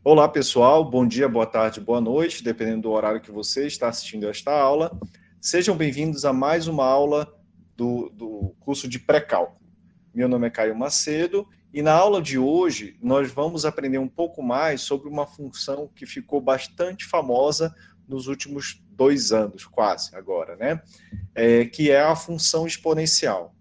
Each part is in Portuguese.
Olá, pessoal. Bom dia, boa tarde, boa noite, dependendo do horário que você está assistindo esta aula. Sejam bem-vindos a mais uma aula do curso de pré-cálculo. Meu nome é Caio Macedo e na aula de hoje nós vamos aprender um pouco mais sobre uma função que ficou bastante famosa nos últimos 2 anos, quase agora, né? Que é a função exponencial.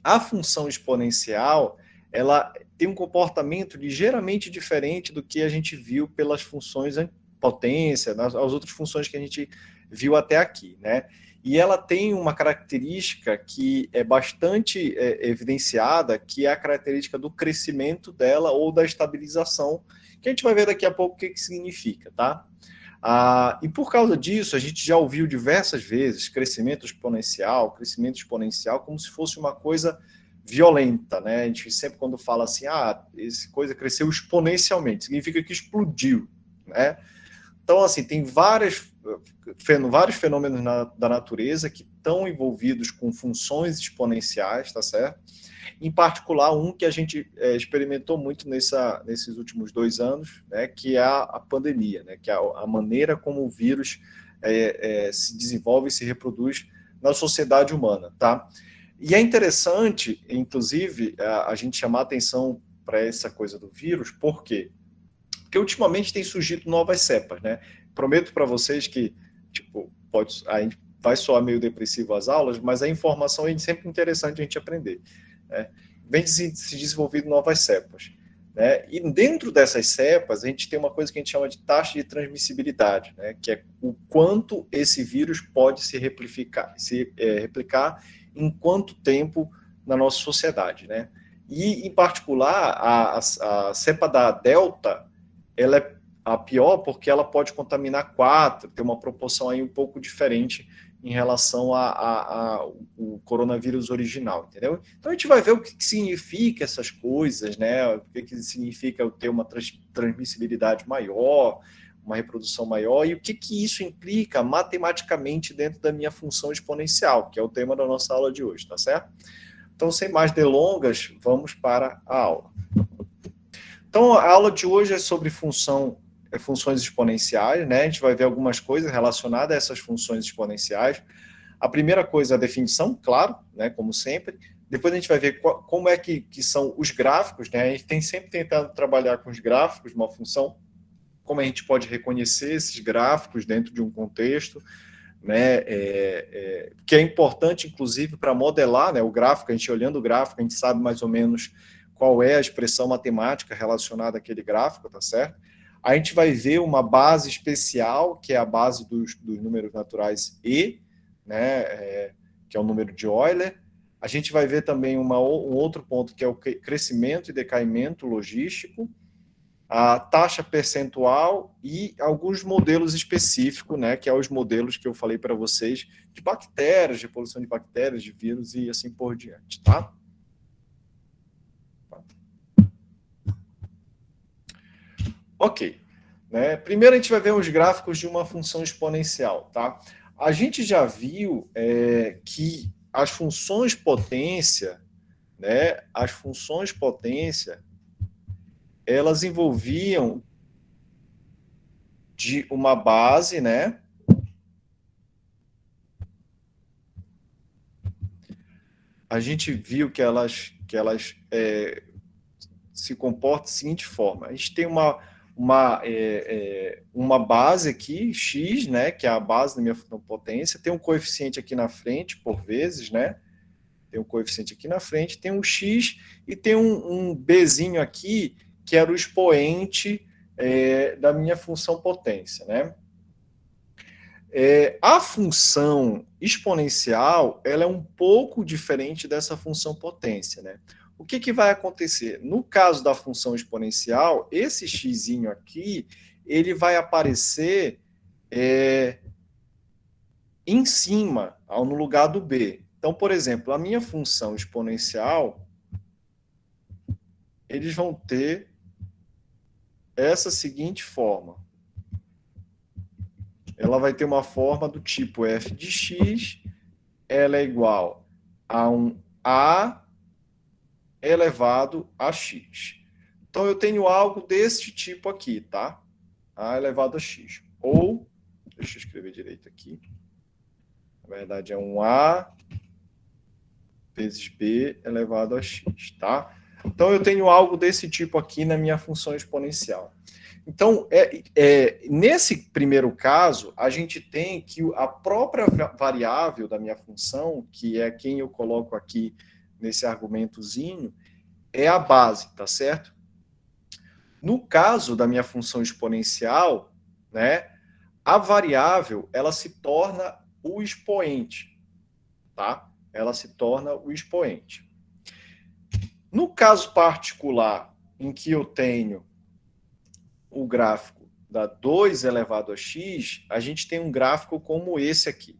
A função exponencial, ela tem um comportamento ligeiramente diferente do que a gente viu pelas funções potência, as outras funções que a gente viu até aqui, né? E ela tem uma característica que é bastante evidenciada, que é a característica do crescimento dela ou da estabilização, que a gente vai ver daqui a pouco o que significa, tá? E por causa disso, a gente já ouviu diversas vezes crescimento exponencial, como se fosse uma coisa violenta, né? A gente sempre quando fala assim, essa coisa cresceu exponencialmente, significa que explodiu, né? Então, assim, tem vários fenômenos da natureza que estão envolvidos com funções exponenciais, tá certo? Em particular, um que a gente experimentou muito nesses últimos 2 anos, né, que é a pandemia, né, que é a maneira como o vírus se desenvolve e se reproduz na sociedade humana. Tá? E é interessante, inclusive, a gente chamar atenção para essa coisa do vírus, por quê? Porque ultimamente tem surgido novas cepas. Né? Prometo para vocês que a gente vai soar meio depressivo as aulas, mas a informação é sempre interessante a gente aprender. Né? Vem se desenvolvendo novas cepas. Né? E dentro dessas cepas, a gente tem uma coisa que a gente chama de taxa de transmissibilidade, né? Que é o quanto esse vírus pode se replicar em quanto tempo na nossa sociedade. Né? E, em particular, a cepa da Delta, ela é a pior porque ela pode contaminar 4, ter uma proporção aí um pouco diferente em relação ao coronavírus original, entendeu? Então a gente vai ver o que significa essas coisas, né? O que significa ter uma transmissibilidade maior, uma reprodução maior, e o que isso implica matematicamente dentro da minha função exponencial, que é o tema da nossa aula de hoje, tá certo? Então, sem mais delongas, vamos para a aula. Então, a aula de hoje é sobre funções exponenciais, né? A gente vai ver algumas coisas relacionadas a essas funções exponenciais. A primeira coisa é a definição, claro, né, como sempre. Depois a gente vai ver como é que são os gráficos, né? A gente tem sempre tentado trabalhar com os gráficos de uma função, como a gente pode reconhecer esses gráficos dentro de um contexto, né? Que é importante, inclusive, para modelar, né, o gráfico. A gente olhando o gráfico, a gente sabe mais ou menos qual é a expressão matemática relacionada àquele gráfico, tá certo? A gente vai ver uma base especial, que é a base dos números naturais E, né, que é o número de Euler. A gente vai ver também um outro ponto, que é o crescimento e decaimento logístico, a taxa percentual e alguns modelos específicos, né, que é os modelos que eu falei para vocês, de bactérias, de evolução de bactérias, de vírus e assim por diante, tá? Ok. Né? Primeiro a gente vai ver os gráficos de uma função exponencial. Tá? A gente já viu que as funções potência, né, elas envolviam de uma base, né? A gente viu que elas se comportam da seguinte forma: a gente tem uma base aqui, x, né, que é a base da minha função potência, tem um coeficiente aqui na frente, por vezes, né? Tem um coeficiente aqui na frente, tem um x e tem um bzinho aqui, que era o expoente da minha função potência, né? A função exponencial, ela é um pouco diferente dessa função potência, né? O que vai acontecer? No caso da função exponencial, esse x aqui, ele vai aparecer em cima, no lugar do b. Então, por exemplo, a minha função exponencial, eles vão ter essa seguinte forma. Ela vai ter uma forma do tipo f de x, ela é igual a um a elevado a x. Então, eu tenho algo desse tipo aqui, tá? A elevado a x. Ou, deixa eu escrever direito aqui. Na verdade, é um A vezes B elevado a x, tá? Então, eu tenho algo desse tipo aqui na minha função exponencial. Então, nesse primeiro caso, a gente tem que a própria variável da minha função, que é quem eu coloco aqui nesse argumentozinho, é a base, tá certo? No caso da minha função exponencial, né, a variável, ela se torna o expoente, tá? Ela se torna o expoente. No caso particular, em que eu tenho o gráfico da 2 elevado a x, a gente tem um gráfico como esse aqui.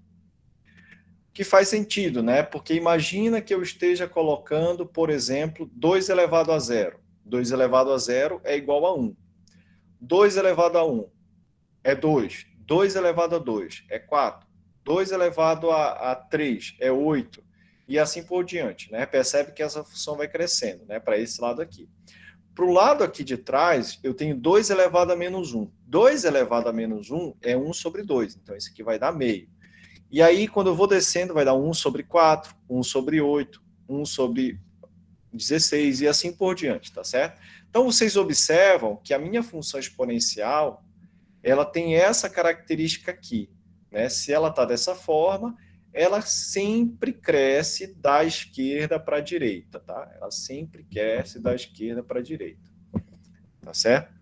Que faz sentido, né? Porque imagina que eu esteja colocando, por exemplo, 2 elevado a 0. 2 elevado a 0 é igual a 1. 2 elevado a 1 é 2. 2 elevado a 2 é 4. 2 elevado a 3 é 8. E assim por diante, né? Percebe que essa função vai crescendo, né? Para esse lado aqui. Para o lado aqui de trás, eu tenho 2 elevado a menos 1. 2 elevado a menos 1 é 1 sobre 2. Então, isso aqui vai dar meio. E aí, quando eu vou descendo, vai dar 1 sobre 4, 1 sobre 8, 1 sobre 16 e assim por diante, tá certo? Então, vocês observam que a minha função exponencial, ela tem essa característica aqui, né? Se ela está dessa forma, ela sempre cresce da esquerda para a direita, tá? Ela sempre cresce da esquerda para a direita, tá certo?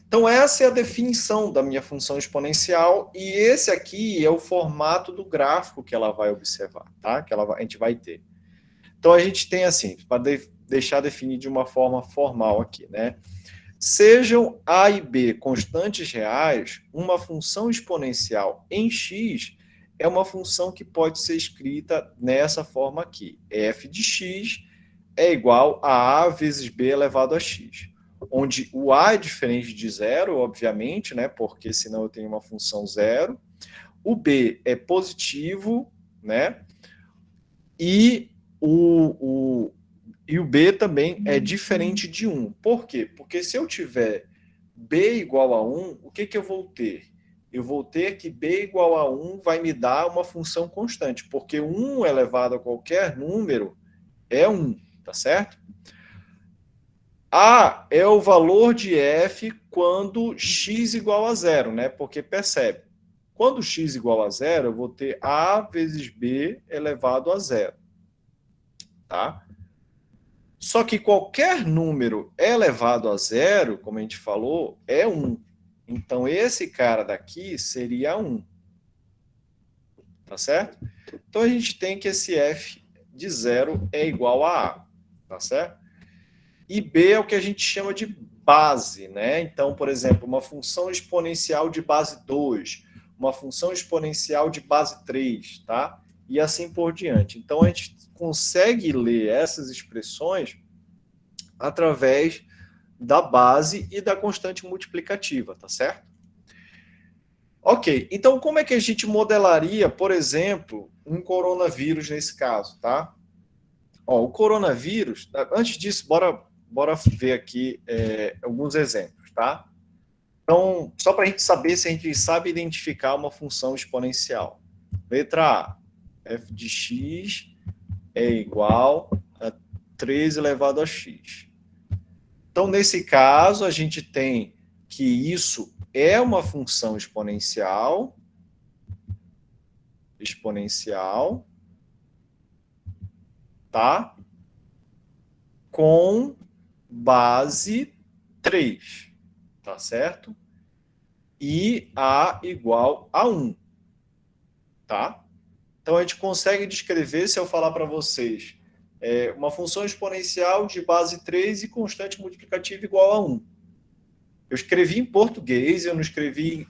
Então, essa é a definição da minha função exponencial e esse aqui é o formato do gráfico que ela vai observar, tá? Que a gente vai ter. Então, a gente tem assim, para deixar definido de uma forma formal aqui, né? Sejam A e B constantes reais, uma função exponencial em x é uma função que pode ser escrita nessa forma aqui. F de x é igual a A vezes B elevado a x. Onde o A é diferente de zero, obviamente, né? Porque senão eu tenho uma função zero. O B é positivo, né? E o B também é diferente de 1. Por quê? Porque se eu tiver B igual a 1, o que eu vou ter? Eu vou ter que B igual a 1 vai me dar uma função constante, porque 1 elevado a qualquer número é 1, tá certo? A é o valor de f quando x igual a zero, né? Porque percebe, quando x igual a zero, eu vou ter a vezes b elevado a zero, tá? Só que qualquer número elevado a zero, como a gente falou, é 1. Então, esse cara daqui seria 1. Tá certo? Então, a gente tem que esse f de zero é igual a A. Tá certo? E B é o que a gente chama de base, né? Então, por exemplo, uma função exponencial de base 2, uma função exponencial de base 3, tá? E assim por diante. Então, a gente consegue ler essas expressões através da base e da constante multiplicativa, tá certo? Ok, então como é que a gente modelaria, por exemplo, um coronavírus nesse caso, tá? Ó, o coronavírus, antes disso, bora ver aqui alguns exemplos, tá? Então, só para a gente saber se a gente sabe identificar uma função exponencial. Letra A, f de x é igual a 3 elevado a x. Então, nesse caso, a gente tem que isso é uma função exponencial, tá? Com base 3, tá certo? E A igual a 1, tá? Então, a gente consegue descrever, se eu falar para vocês, uma função exponencial de base 3 e constante multiplicativa igual a 1. Eu escrevi em português, eu não escrevi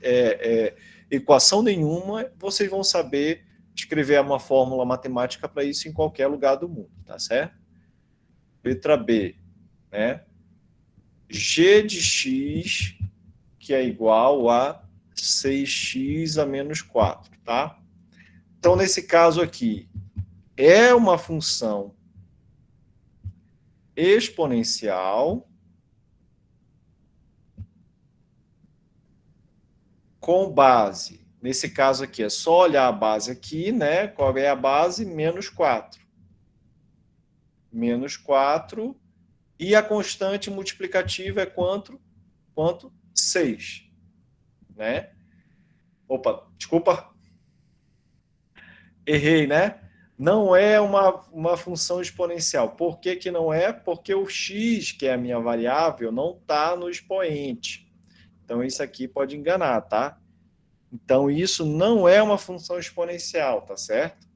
equação nenhuma, vocês vão saber escrever uma fórmula matemática para isso em qualquer lugar do mundo, tá certo? Letra B, né? G de x, que é igual a 6x a menos 4, tá? Então, nesse caso aqui, é uma função exponencial, com base, nesse caso aqui, é só olhar a base aqui, né? Qual é a base? Menos 4. Menos 4. E a constante multiplicativa é quanto? 6. Né? Opa, desculpa. Errei, né? Não é uma função exponencial. Por que que não é? Porque o x, que é a minha variável, não está no expoente. Então, isso aqui pode enganar, tá? Então, isso não é uma função exponencial, tá certo?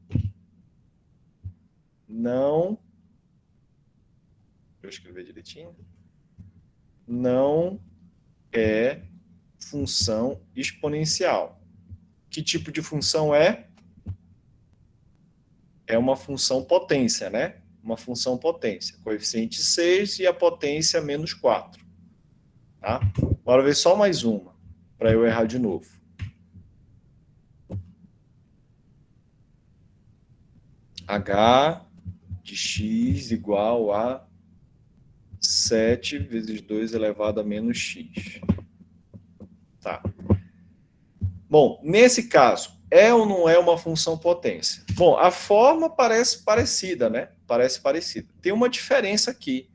Não. Deixa eu escrever direitinho. Não é função exponencial. Que tipo de função é? É uma função potência, né? Uma função potência. Coeficiente 6 e a potência menos 4. Tá? Bora ver só mais uma, para eu errar de novo. H de x igual a 7 vezes 2 elevado a menos x. Tá. Bom, nesse caso, é ou não é uma função potência? Bom, a forma parece parecida, né? Parece parecida. Tem uma diferença aqui,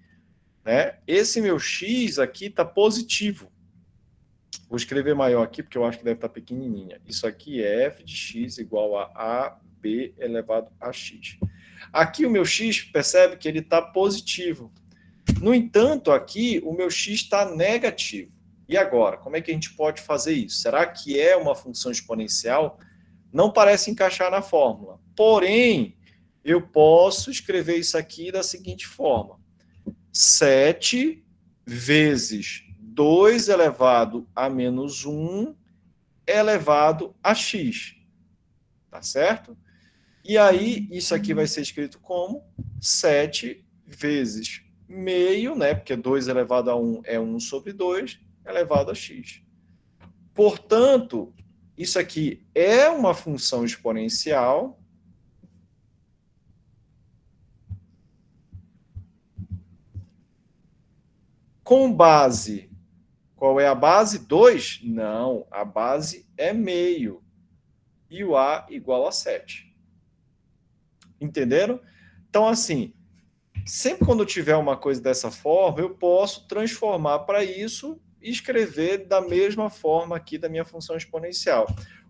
né? Esse meu x aqui está positivo. Vou escrever maior aqui, porque eu acho que deve estar pequenininha. Isso aqui é f de x igual a AB elevado a x. Aqui o meu x, percebe que ele está positivo. No entanto, aqui o meu x está negativo. E agora, como é que a gente pode fazer isso? Será que é uma função exponencial? Não parece encaixar na fórmula. Porém, eu posso escrever isso aqui da seguinte forma. 7 vezes 2 elevado a menos 1 elevado a x. Tá certo? E aí, isso aqui vai ser escrito como 7 vezes meio, né? Porque 2 elevado a 1 é 1 sobre 2, elevado a x. Portanto, isso aqui é uma função exponencial. Com base, qual é a base? 2? Não, a base é meio. E o A igual a 7. Entenderam? Então, assim, sempre quando eu tiver uma coisa dessa forma, eu posso transformar para isso e escrever da mesma forma aqui da minha função exponencial.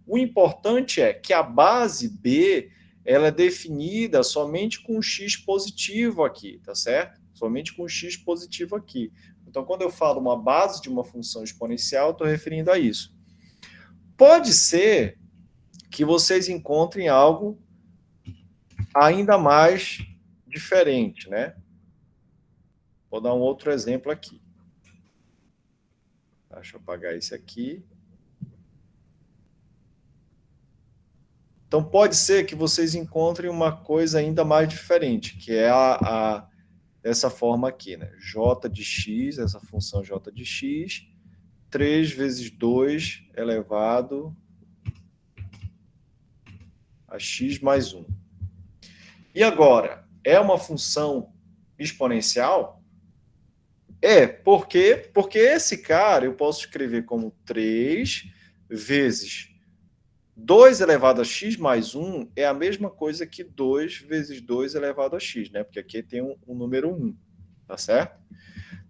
O importante é que a base B ela é definida somente com x positivo aqui, tá certo? Somente com x positivo aqui. Então, quando eu falo uma base de uma função exponencial, estou referindo a isso. Pode ser que vocês encontrem algo ainda mais diferente, né? Vou dar um outro exemplo aqui. Deixa eu apagar esse aqui. Então, pode ser que vocês encontrem uma coisa ainda mais diferente, que é dessa forma aqui, né? J de x, essa função j de x, 3 vezes 2 elevado a x mais 1. E agora, é uma função exponencial? É, por quê? Porque esse cara eu posso escrever como 3 vezes 2 elevado a x mais 1 é a mesma coisa que 2 vezes 2 elevado a x, né? Porque aqui tem um número 1, tá certo?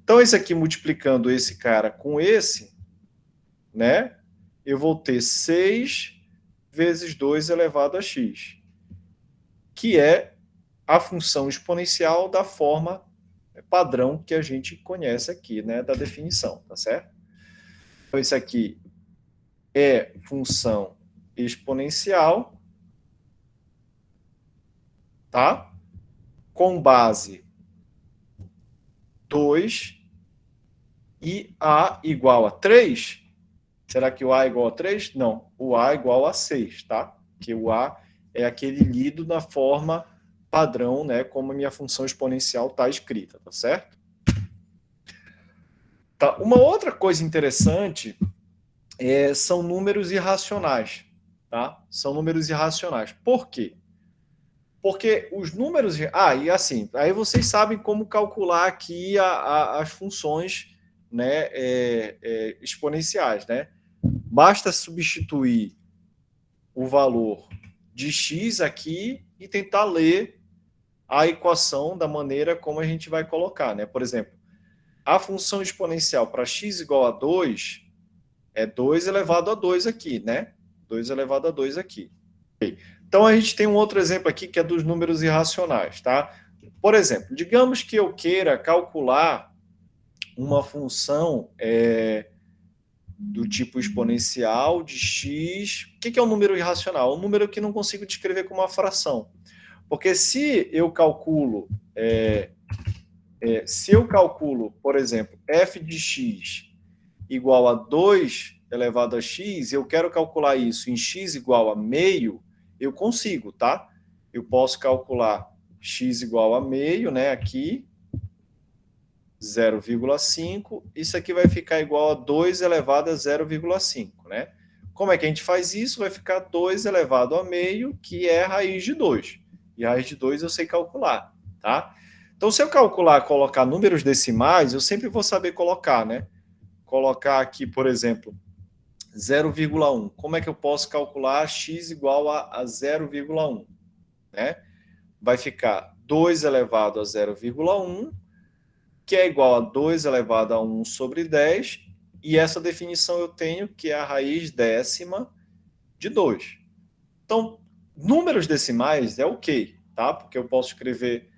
Então, esse aqui multiplicando esse cara com esse, né? Eu vou ter 6 vezes 2 elevado a x, que é a função exponencial da forma padrão que a gente conhece aqui, né? Da definição, tá certo? Então, isso aqui é função exponencial, tá? Com base 2 e A igual a 3. Será que o A é igual a 3? Não, o A é igual a 6, tá? Porque o A é aquele lido na forma padrão, né? Como a minha função exponencial está escrita, tá certo? Tá. Uma outra coisa interessante são números irracionais, tá? São números irracionais. Por quê? Porque os números... e assim, aí vocês sabem como calcular aqui as funções, né, exponenciais, né? Basta substituir o valor de x aqui e tentar ler a equação da maneira como a gente vai colocar, né? Por exemplo, a função exponencial para x igual a 2 é 2 elevado a 2 aqui, né? 2 elevado a 2 aqui. Então, a gente tem um outro exemplo aqui que é dos números irracionais, tá? Por exemplo, digamos que eu queira calcular uma função do tipo exponencial de x. O que é um número irracional? Um número que não consigo descrever como uma fração. Porque se eu calculo, por exemplo, f de x igual a 2 elevado a x, eu quero calcular isso em x igual a meio, eu consigo, tá? Eu posso calcular x igual a meio, né, aqui, 0,5, isso aqui vai ficar igual a 2 elevado a 0,5, né? Como é que a gente faz isso? Vai ficar 2 elevado a meio, que é a raiz de 2. E a raiz de 2 eu sei calcular, tá? Então, se eu calcular, colocar números decimais, eu sempre vou saber colocar, né? Colocar aqui, por exemplo, 0,1. Como é que eu posso calcular x igual a 0,1? Né? Vai ficar 2 elevado a 0,1, que é igual a 2 elevado a 1 sobre 10, e essa definição eu tenho que é a raiz décima de 2. Então, números decimais é ok, tá? Porque eu posso escrever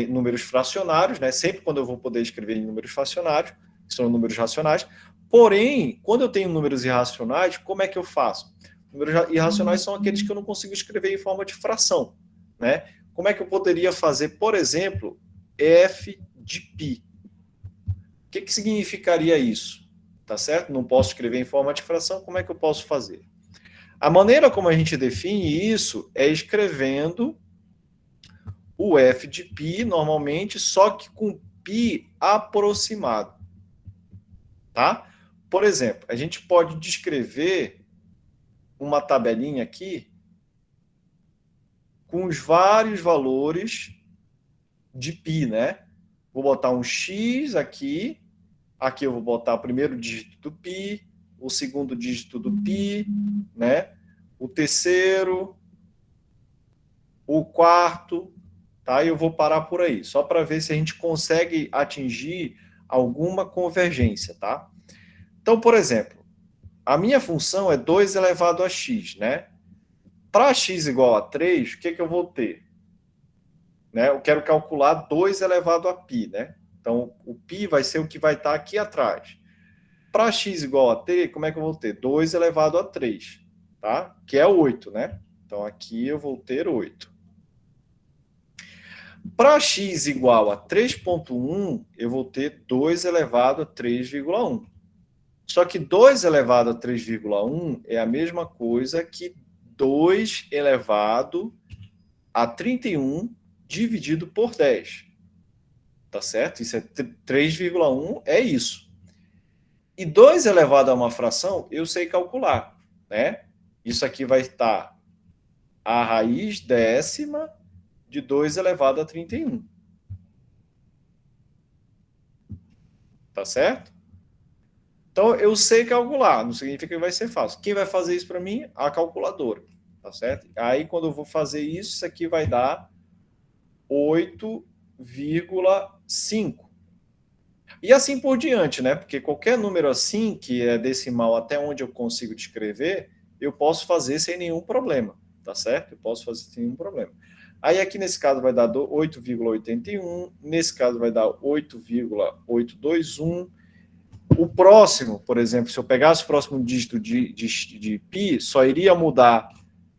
números fracionários, né? Sempre quando eu vou poder escrever em números fracionários, que são números racionais. Porém, quando eu tenho números irracionais, como é que eu faço? Números irracionais são aqueles que eu não consigo escrever em forma de fração, né? Como é que eu poderia fazer, por exemplo, f de π? O que significaria isso? Tá certo? Não posso escrever em forma de fração, como é que eu posso fazer? A maneira como a gente define isso é escrevendo o f de π, normalmente, só que com π aproximado. Tá? Por exemplo, a gente pode descrever uma tabelinha aqui com os vários valores de π, né? Vou botar um x aqui eu vou botar o primeiro dígito do π, o segundo dígito do π, né? O terceiro, o quarto, tá? E eu vou parar por aí, só para ver se a gente consegue atingir alguma convergência, tá? Então, por exemplo, a minha função é 2 elevado a x, né? Para x igual a 3, o que eu vou ter? Né? Eu quero calcular 2 elevado a π, né? Então, o π vai ser o que vai estar aqui atrás. Para x igual a 3, como é que eu vou ter? 2 elevado a 3, tá? Que é 8, né? Então, aqui eu vou ter 8. Para x igual a 3,1, eu vou ter 2 elevado a 3,1. Só que 2 elevado a 3,1 é a mesma coisa que 2 elevado a 31 dividido por 10. Tá certo? Isso é 3,1, é isso. E 2 elevado a uma fração, eu sei calcular, né? Isso aqui vai estar a raiz décima de 2 elevado a 31. Tá certo? Então, eu sei calcular, não significa que vai ser fácil. Quem vai fazer isso para mim? A calculadora, tá certo? Aí, quando eu vou fazer isso aqui vai dar 8,5. E assim por diante, né? Porque qualquer número assim, que é decimal até onde eu consigo descrever, eu posso fazer sem nenhum problema, tá certo? Eu posso fazer sem nenhum problema. Aí aqui nesse caso vai dar 8,81, nesse caso vai dar 8,821. O próximo, por exemplo, se eu pegasse o próximo dígito de π, só iria mudar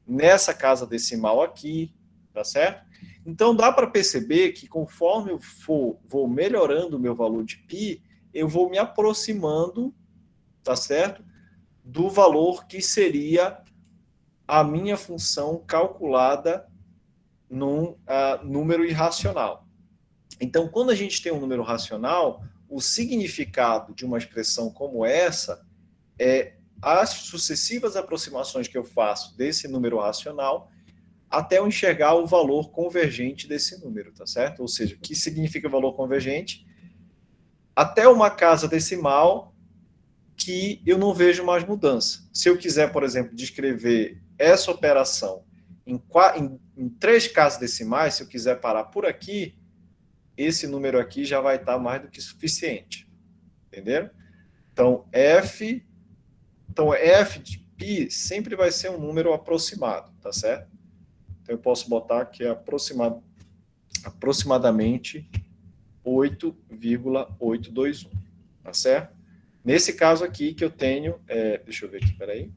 nessa casa decimal aqui, tá certo? Então, dá para perceber que conforme eu vou melhorando o meu valor de π, eu vou me aproximando, tá certo? Do valor que seria a minha função calculada num número irracional. Então, quando a gente tem um número racional, o significado de uma expressão como essa é as sucessivas aproximações que eu faço desse número racional até eu enxergar o valor convergente desse número, tá certo? Ou seja, o que significa valor convergente? Até uma casa decimal que eu não vejo mais mudança. Se eu quiser, por exemplo, descrever essa operação em 3 casas decimais, se eu quiser parar por aqui, esse número aqui já vai estar mais do que suficiente. Entenderam? Então, F de π sempre vai ser um número aproximado, tá certo? Então, eu posso botar que é aproximadamente 8,821, tá certo? Nesse caso aqui que eu tenho, deixa eu ver aqui, peraí.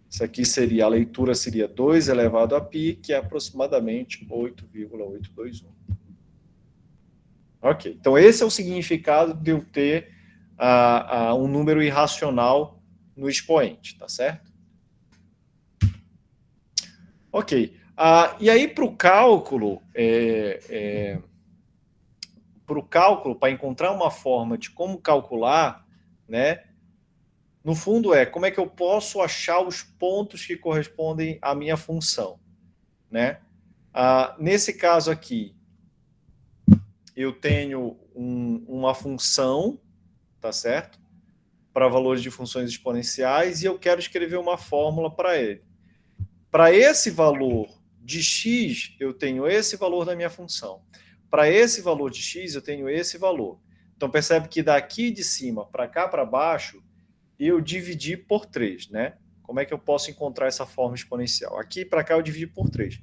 Isso aqui seria, a leitura seria 2 elevado a π, que é aproximadamente 8,821. Ok, então esse é o significado de eu ter um número irracional no expoente, tá certo? Ok, e aí para o cálculo, para encontrar uma forma de como calcular, né? No fundo como é que eu posso achar os pontos que correspondem à minha função, né? Nesse caso aqui, eu tenho uma função, tá certo? Para valores de funções exponenciais e eu quero escrever uma fórmula para ele. Para esse valor de x, eu tenho esse valor da minha função. Para esse valor de x, eu tenho esse valor. Então, percebe que daqui de cima para cá para baixo, eu dividi por 3, né? Como é que eu posso encontrar essa forma exponencial? Aqui para cá eu dividi por 3.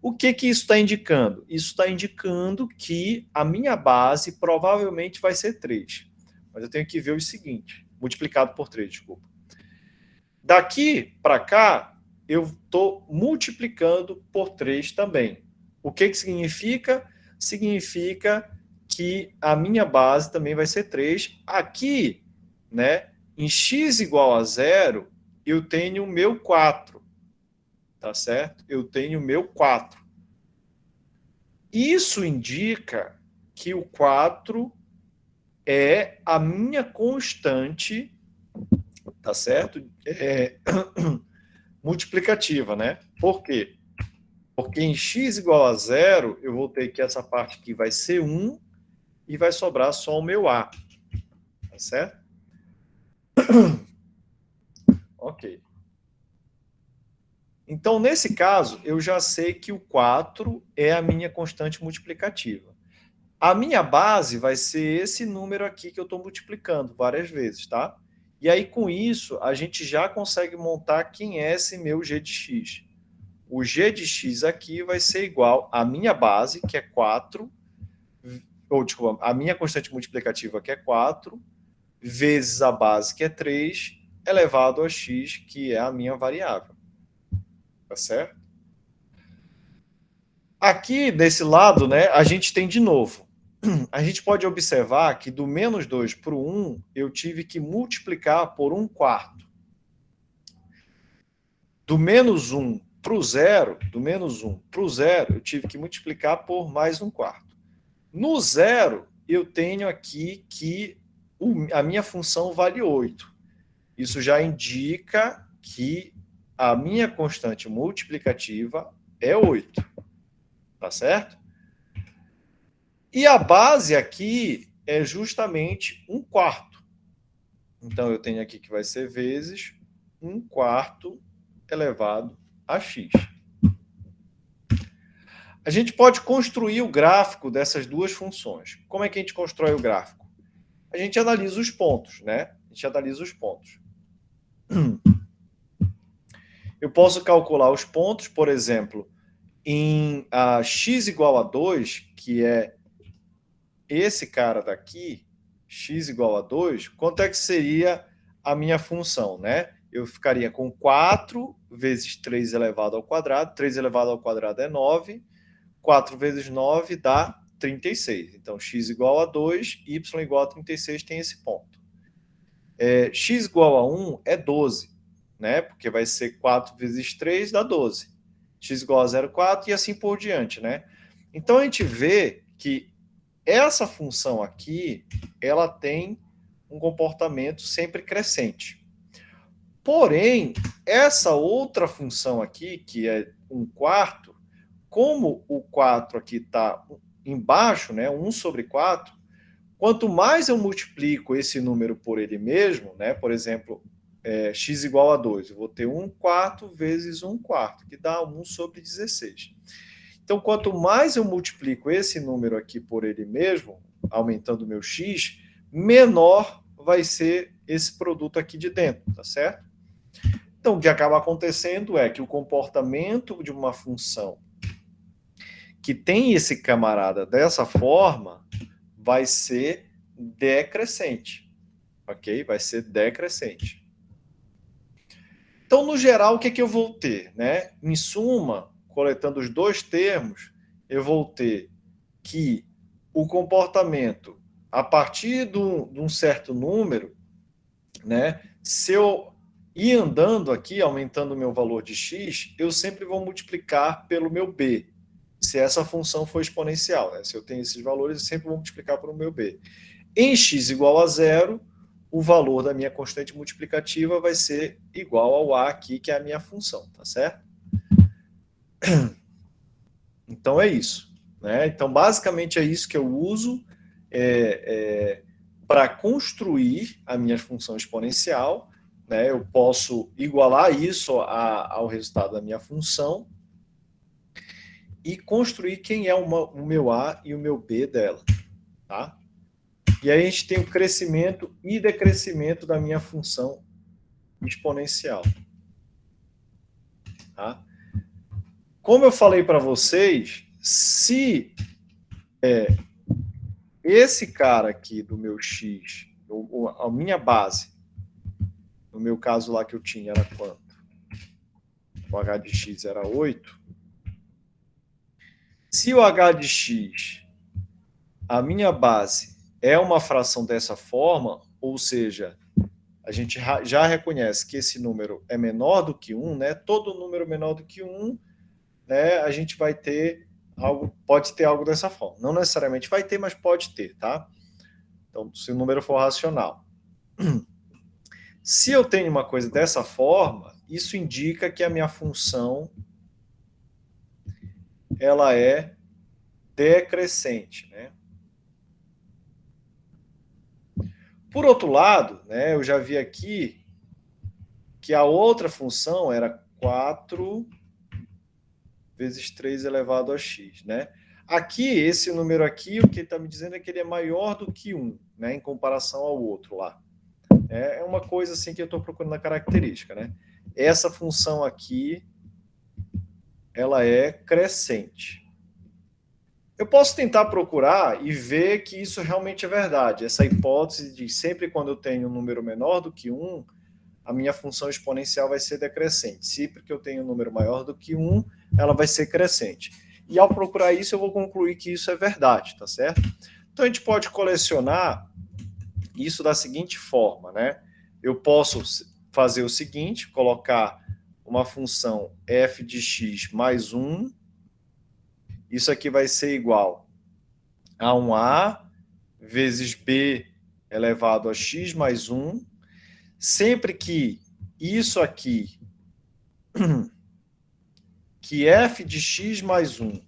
O que isso está indicando? Isso está indicando que a minha base provavelmente vai ser 3. Mas eu tenho que ver o seguinte, multiplicado por 3, desculpa. Daqui para cá, eu estou multiplicando por 3 também. O que significa? Significa que a minha base também vai ser 3. Aqui, né, em x igual a 0, eu tenho o meu 4. Tá certo? Eu tenho o meu 4. Isso indica que o 4 é a minha constante, tá certo? Multiplicativa, né? Por quê? Porque em x igual a 0, eu vou ter que essa parte aqui vai ser 1 e vai sobrar só o meu A. Tá certo? Ok. Então, nesse caso, eu já sei que o 4 é a minha constante multiplicativa. A minha base vai ser esse número aqui que eu estou multiplicando várias vezes, tá? E aí, com isso, a gente já consegue montar quem é esse meu g de x. O g de x aqui vai ser igual à minha base, que é 4, ou, desculpa, a minha constante multiplicativa, que é 4, vezes a base, que é 3, elevado a x, que é a minha variável. Tá certo? Aqui, desse lado, né, a gente tem de novo. A gente pode observar que do menos 2 para o 1, eu tive que multiplicar por 1/4. Do menos 1 para o 0, eu tive que multiplicar por mais 1/4. No 0, eu tenho aqui que a minha função vale 8. Isso já indica que a minha constante multiplicativa é 8. Tá certo? E a base aqui é justamente 1/4. Então, eu tenho aqui que vai ser vezes 1/4 elevado a x. A gente pode construir o gráfico dessas duas funções. Como é que a gente constrói o gráfico? A gente analisa os pontos, né? A gente analisa os pontos. Eu posso calcular os pontos, por exemplo, em x igual a 2, que é esse cara daqui, x igual a 2, quanto é que seria a minha função, né? Eu ficaria com 4 vezes 3 elevado ao quadrado. 3 elevado ao quadrado é 9. 4 vezes 9 dá 36. Então, x igual a 2, y igual a 36 tem esse ponto. X igual a 1 é 12, né? Porque vai ser 4 vezes 3 dá 12. X igual a 0,4 e assim por diante, né? Então, a gente vê que essa função aqui, ela tem um comportamento sempre crescente. Porém, essa outra função aqui, que é 1/4, como o 4 aqui está embaixo, né, 1 sobre 4, Quanto mais eu multiplico esse número por ele mesmo, né? Por exemplo, x igual a 2, eu vou ter 1/4 vezes 1/4, que dá 1/16. Então, quanto mais eu multiplico esse número aqui por ele mesmo, aumentando o meu x, menor vai ser esse produto aqui de dentro, tá certo? Então, o que acaba acontecendo é que o comportamento de uma função que tem esse camarada dessa forma vai ser decrescente, ok? Vai ser decrescente. Então, no geral, o que eu vou ter, né? Em suma, coletando os dois termos, eu vou ter que o comportamento, a partir de um certo número, né? Se eu ir andando aqui, aumentando o meu valor de x, eu sempre vou multiplicar pelo meu b, se essa função for exponencial, né? Se eu tenho esses valores, eu sempre vou multiplicar pelo meu b. Em x igual a 0, o valor da minha constante multiplicativa vai ser igual ao a aqui, que é a minha função, tá certo? Então é isso, né? Então, basicamente, é isso que eu uso para construir a minha função exponencial, né? Eu posso igualar isso ao resultado da minha função e construir quem é o meu a e o meu b dela, tá? E aí a gente tem o crescimento e decrescimento da minha função exponencial. Tá? Como eu falei para vocês, se esse cara aqui do meu x, a minha base, no meu caso lá que eu tinha era quanto? O h de x era 8. Se o h de x, a minha base, é uma fração dessa forma, ou seja, a gente já reconhece que esse número é menor do que 1, né? Todo número menor do que 1, né, a gente vai ter algo, pode ter algo dessa forma. Não necessariamente vai ter, mas pode ter, tá? Então, se o número for racional. Se eu tenho uma coisa dessa forma, isso indica que a minha função ela é decrescente, né? Por outro lado, né, eu já vi aqui que a outra função era 4 vezes 3 elevado a x, né? Aqui, esse número aqui, o que está me dizendo é que ele é maior do que 1, né, em comparação ao outro lá. É uma coisa assim que eu estou procurando na característica, né? Essa função aqui, ela é crescente. Eu posso tentar procurar e ver que isso realmente é verdade. Essa hipótese de sempre quando eu tenho um número menor do que 1, a minha função exponencial vai ser decrescente. Sempre que eu tenho um número maior do que 1, ela vai ser crescente. E ao procurar isso, eu vou concluir que isso é verdade, tá certo? Então, a gente pode colecionar isso da seguinte forma, né? Eu posso fazer o seguinte, colocar uma função f de x mais 1, isso aqui vai ser igual a 1a vezes b elevado a x mais 1, sempre que isso aqui, que f de x mais 1,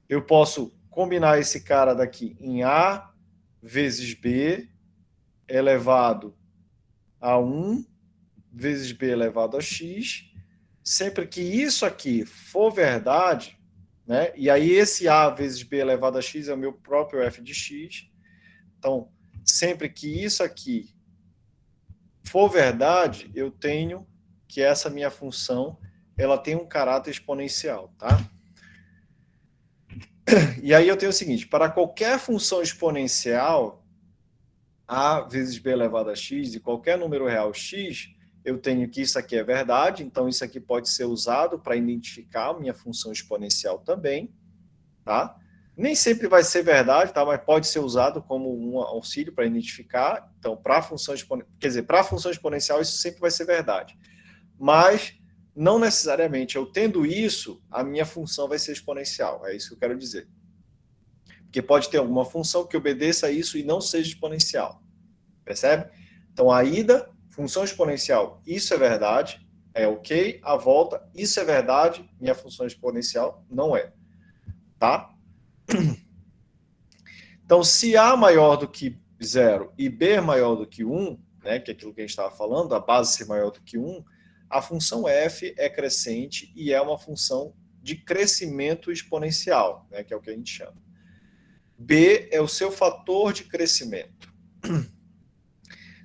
eu posso combinar esse cara daqui em a vezes b elevado a 1 vezes b elevado a x, sempre que isso aqui for verdade, né? E aí esse a vezes b elevado a x é o meu próprio f de x. Então, sempre que isso aqui for verdade, eu tenho que essa minha função ela tem um caráter exponencial, tá? E aí eu tenho o seguinte, para qualquer função exponencial, a vezes b elevado a x, de qualquer número real x, eu tenho que isso aqui é verdade, então isso aqui pode ser usado para identificar a minha função exponencial também, tá? Nem sempre vai ser verdade, tá? Mas pode ser usado como um auxílio para identificar. Então, para a função exponencial, quer dizer, para a função exponencial isso sempre vai ser verdade. Mas não necessariamente eu tendo isso, a minha função vai ser exponencial. É isso que eu quero dizer. Porque pode ter alguma função que obedeça a isso e não seja exponencial. Percebe? Então, a ida, função exponencial, isso é verdade, é ok. A volta, isso é verdade, minha função exponencial não é. Tá? Então, se A maior do que 0 e B maior do que 1, né, que é aquilo que a gente estava falando, a base ser maior do que 1, a função f é crescente e é uma função de crescimento exponencial, né, que é o que a gente chama. B é o seu fator de crescimento.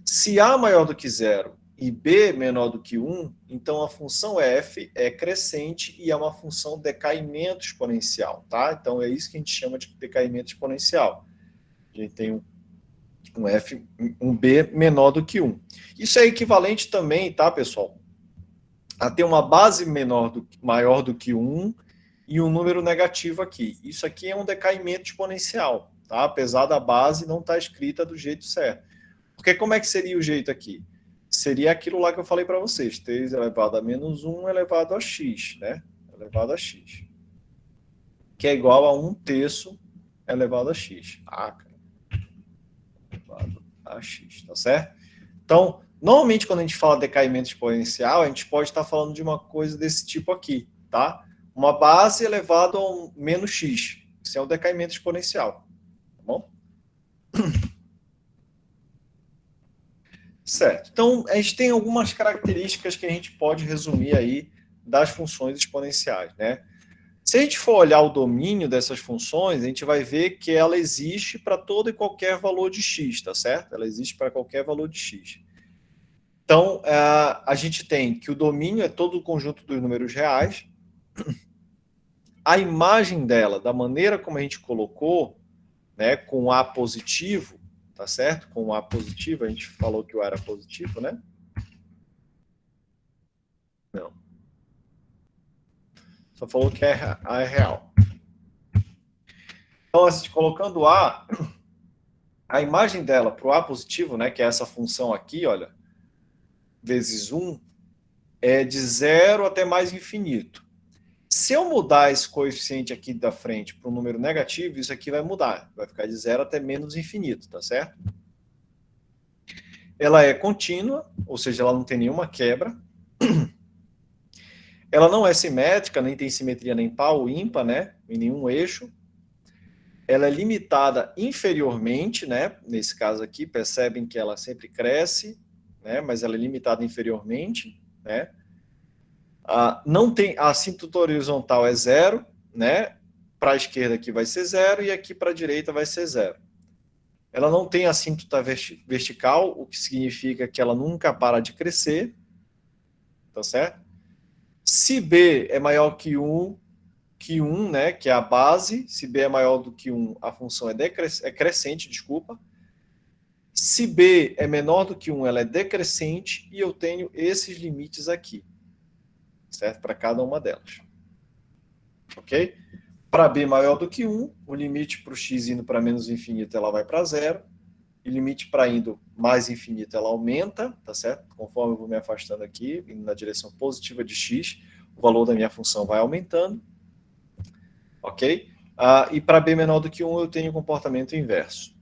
Se A maior do que 0 e B menor do que 1, então a função f é crescente e é uma função de decaimento exponencial, tá? Então é isso que a gente chama de decaimento exponencial. A gente tem um B menor do que 1. Isso é equivalente também, tá, pessoal, a ter uma base maior do que 1 e um número negativo aqui. Isso aqui é um decaimento exponencial, tá? Apesar da base não estar escrita do jeito certo. Porque como é que seria o jeito aqui? Seria aquilo lá que eu falei para vocês, 3 elevado a menos 1 elevado a x, né? Elevado a x. Que é igual a 1/3 elevado a x. Elevado a x, tá certo? Então, normalmente quando a gente fala de decaimento exponencial, a gente pode estar falando de uma coisa desse tipo aqui, tá? Uma base elevado a um menos x. Isso é um decaimento exponencial, tá bom? Certo. Então, a gente tem algumas características que a gente pode resumir aí das funções exponenciais, né? Se a gente for olhar o domínio dessas funções, a gente vai ver que ela existe para todo e qualquer valor de x, tá certo? Ela existe para qualquer valor de x. Então, a gente tem que o domínio é todo o conjunto dos números reais. A imagem dela, da maneira como a gente colocou, né, com A positivo, tá certo? Com A positivo, a gente falou que o A era positivo, né? Não. Só falou que A é real. Então, assim, colocando A imagem dela para o A positivo, né, que é essa função aqui, olha, vezes 1, é de 0 até mais infinito. Se eu mudar esse coeficiente aqui da frente para um número negativo, isso aqui vai mudar. Vai ficar de 0 até menos infinito, tá certo? Ela é contínua, ou seja, ela não tem nenhuma quebra. Ela não é simétrica, nem tem simetria nem par ou ímpar, né? Em nenhum eixo. Ela é limitada inferiormente, né? Nesse caso aqui, percebem que ela sempre cresce, né? Mas ela é limitada inferiormente, né? Não tem, a assíntota horizontal é 0, né? Para a esquerda aqui vai ser 0 e aqui para a direita vai ser 0. Ela não tem assíntota vertical, o que significa que ela nunca para de crescer, tá certo? Se B é maior que 1, né, que é a base, se B é maior do que 1, a função é crescente, desculpa. Se B é menor do que 1, ela é decrescente, e eu tenho esses limites aqui, certo? Para cada uma delas. Ok? Para B maior do que 1, o limite para o x indo para menos infinito, ela vai para 0. E o limite para indo mais infinito, ela aumenta, tá certo? Conforme eu vou me afastando aqui, indo na direção positiva de x, o valor da minha função vai aumentando. Ok? E para B menor do que 1, eu tenho o comportamento inverso.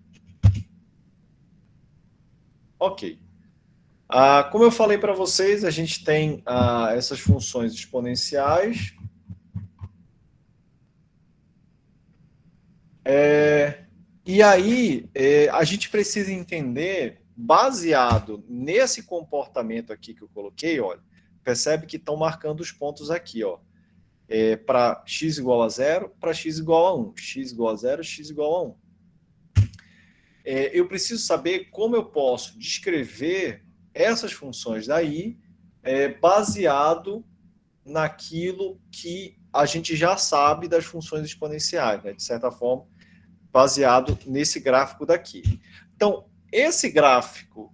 Ok. Como eu falei para vocês, a gente tem essas funções exponenciais. E aí, a gente precisa entender, baseado nesse comportamento aqui que eu coloquei, olha, percebe que estão marcando os pontos aqui, ó. Para x igual a 0, para x igual a 1. X igual a 0, x igual a 1. Eu preciso saber como eu posso descrever essas funções daí, baseado naquilo que a gente já sabe das funções exponenciais, né? De certa forma, baseado nesse gráfico daqui. Então, esse gráfico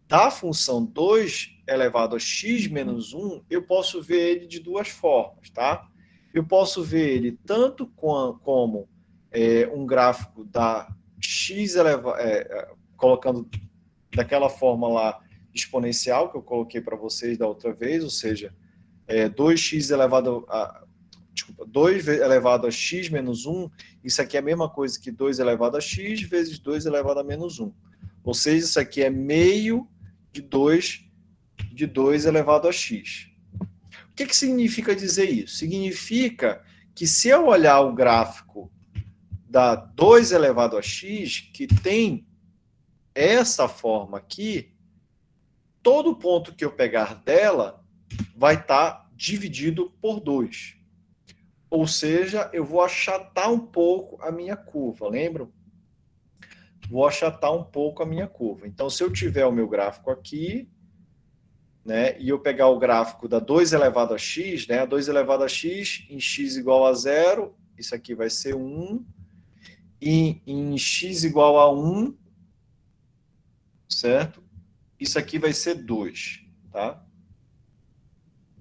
da função 2 elevado a x menos 1, eu posso ver ele de duas formas, tá? Eu posso ver ele tanto como um gráfico da x elevado, colocando daquela forma lá exponencial que eu coloquei para vocês da outra vez, ou seja, 2x elevado a 2 elevado a x menos 1, isso aqui é a mesma coisa que 2 elevado a x vezes 2 elevado a menos 1. Ou seja, isso aqui é meio de 2 elevado a x. O que significa dizer isso? Significa que se eu olhar o gráfico da 2 elevado a x, que tem essa forma aqui, todo ponto que eu pegar dela vai estar dividido por 2. Ou seja, eu vou achatar um pouco a minha curva, lembram? Vou achatar um pouco a minha curva. Então, se eu tiver o meu gráfico aqui, né, e eu pegar o gráfico da 2 elevado a x, né, a 2 elevado a x em x igual a 0, isso aqui vai ser 1, e em x igual a 1, certo? Isso aqui vai ser 2, tá?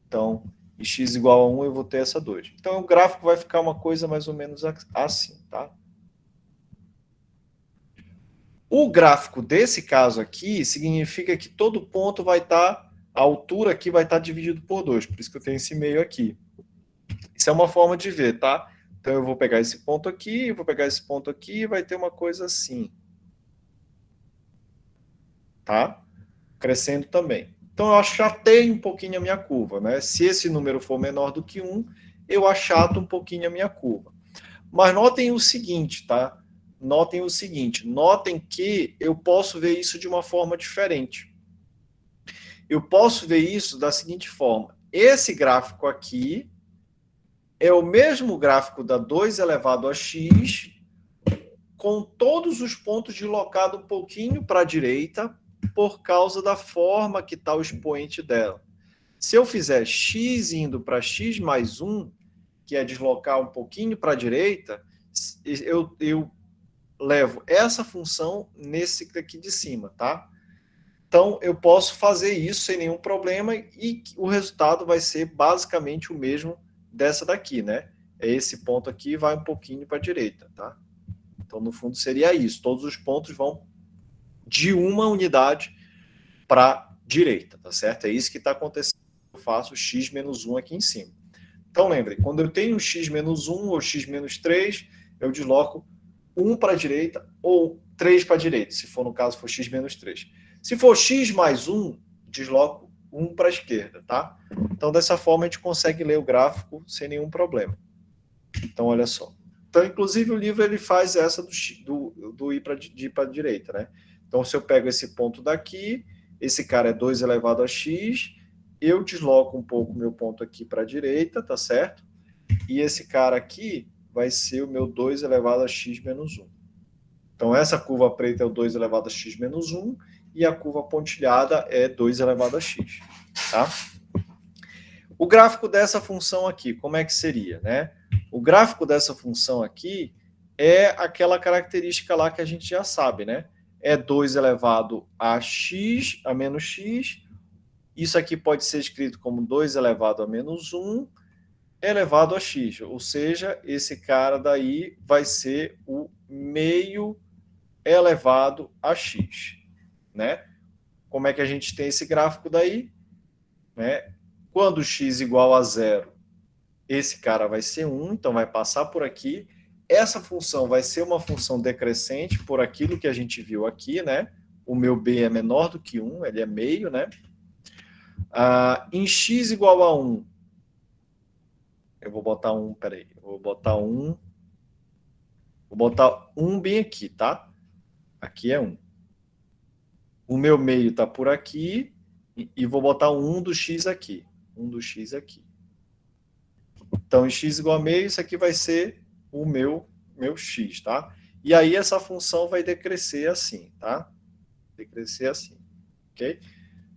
Então, em x igual a 1 eu vou ter essa 2. Então, o gráfico vai ficar uma coisa mais ou menos assim, tá? O gráfico desse caso aqui significa que todo ponto vai estar, a altura aqui vai estar dividido por 2, por isso que eu tenho esse meio aqui. Isso é uma forma de ver, tá? Então eu vou pegar esse ponto aqui, vou pegar esse ponto aqui e vai ter uma coisa assim. Tá? Crescendo também. Então eu achatei um pouquinho a minha curva, né? Se esse número for menor do que 1, eu achato um pouquinho a minha curva. Mas notem o seguinte, tá? Notem que eu posso ver isso de uma forma diferente. Eu posso ver isso da seguinte forma. Esse gráfico aqui é o mesmo gráfico da 2 elevado a x, com todos os pontos deslocados um pouquinho para a direita, por causa da forma que está o expoente dela. Se eu fizer x indo para x mais 1, que é deslocar um pouquinho para a direita, eu levo essa função nesse aqui de cima, tá? Então, eu posso fazer isso sem nenhum problema e o resultado vai ser basicamente o mesmo dessa daqui, né? É esse ponto aqui vai um pouquinho para a direita, tá? Então, no fundo, seria isso. Todos os pontos vão de uma unidade para a direita, tá certo? É isso que está acontecendo. Eu faço x menos 1 aqui em cima. Então, lembre, quando eu tenho x menos 1 ou x menos 3, eu desloco 1 para a direita ou 3 para a direita, se for no caso for x menos 3. Se for x mais 1, desloco 1 para a esquerda, tá? Então, dessa forma, a gente consegue ler o gráfico sem nenhum problema. Então, olha só. Então, inclusive, o livro ele faz essa do ir para a direita, né? Então, se eu pego esse ponto daqui, esse cara é 2 elevado a x, eu desloco um pouco o meu ponto aqui para a direita, tá certo? E esse cara aqui vai ser o meu 2 elevado a x menos 1. Então, essa curva preta é o 2 elevado a x menos 1 e a curva pontilhada é 2 elevado a x, tá? O gráfico dessa função aqui, como é que seria, né? O gráfico dessa função aqui é aquela característica lá que a gente já sabe, né? É 2 elevado a x, a menos x. Isso aqui pode ser escrito como 2 elevado a menos 1 elevado a x. Ou seja, esse cara daí vai ser o meio elevado a x, né? Como é que a gente tem esse gráfico daí? Né? Quando x igual a 0, esse cara vai ser 1, então vai passar por aqui. Essa função vai ser uma função decrescente por aquilo que a gente viu aqui, né? O meu b é menor do que 1, ele é meio, né? Em x igual a 1, eu vou botar 1, peraí, eu vou botar 1 bem aqui, tá? Aqui é 1. O meu meio está por aqui e vou botar 1 do x aqui. 1 do x aqui. Então, em x igual a meio, isso aqui vai ser o meu x, tá? E aí essa função vai decrescer assim, tá? Decrescer assim, ok?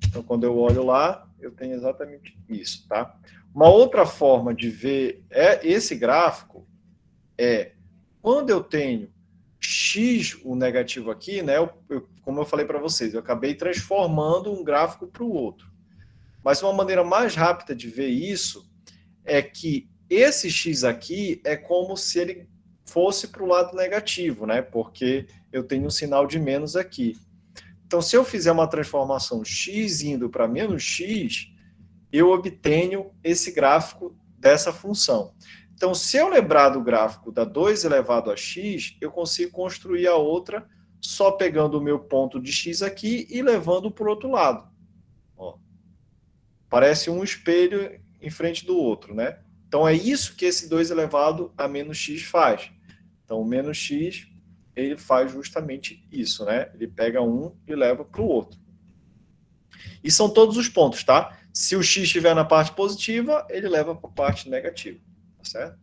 Então, quando eu olho lá, eu tenho exatamente isso, tá? Uma outra forma de ver esse gráfico é quando eu tenho x, o negativo aqui, né? Como eu falei para vocês, eu acabei transformando um gráfico para o outro. Mas uma maneira mais rápida de ver isso é que esse x aqui é como se ele fosse para o lado negativo, né? Porque eu tenho um sinal de menos aqui. Então, se eu fizer uma transformação x indo para menos x, eu obtenho esse gráfico dessa função. Então, se eu lembrar do gráfico da 2 elevado a x, eu consigo construir a outra só pegando o meu ponto de x aqui e levando para o outro lado. Ó. Parece um espelho em frente do outro, né? Então, é isso que esse 2 elevado a menos x faz. Então, o menos x, ele faz justamente isso, né? Ele pega um e leva para o outro. E são todos os pontos, tá? Se o x estiver na parte positiva, ele leva para a parte negativa, tá certo?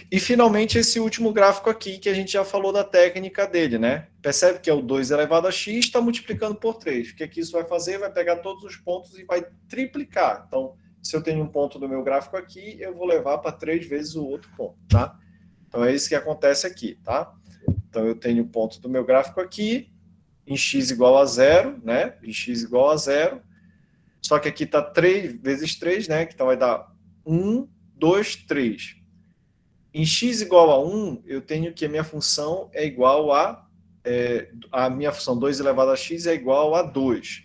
E, finalmente, esse último gráfico aqui, que a gente já falou da técnica dele, né? Percebe que é o 2 elevado a x, está multiplicando por 3. O que, que isso vai fazer? Vai pegar todos os pontos e vai triplicar. Então, se eu tenho um ponto do meu gráfico aqui, eu vou levar para 3 vezes o outro ponto, tá? Então, é isso que acontece aqui, tá? Então, eu tenho o ponto do meu gráfico aqui, em x igual a 0, né? Em x igual a 0. Só que aqui está 3 vezes 3, né? Então, vai dar 1, 2, 3. Em x igual a 1, eu tenho que a minha função é igual a minha função 2 elevado a x é igual a 2.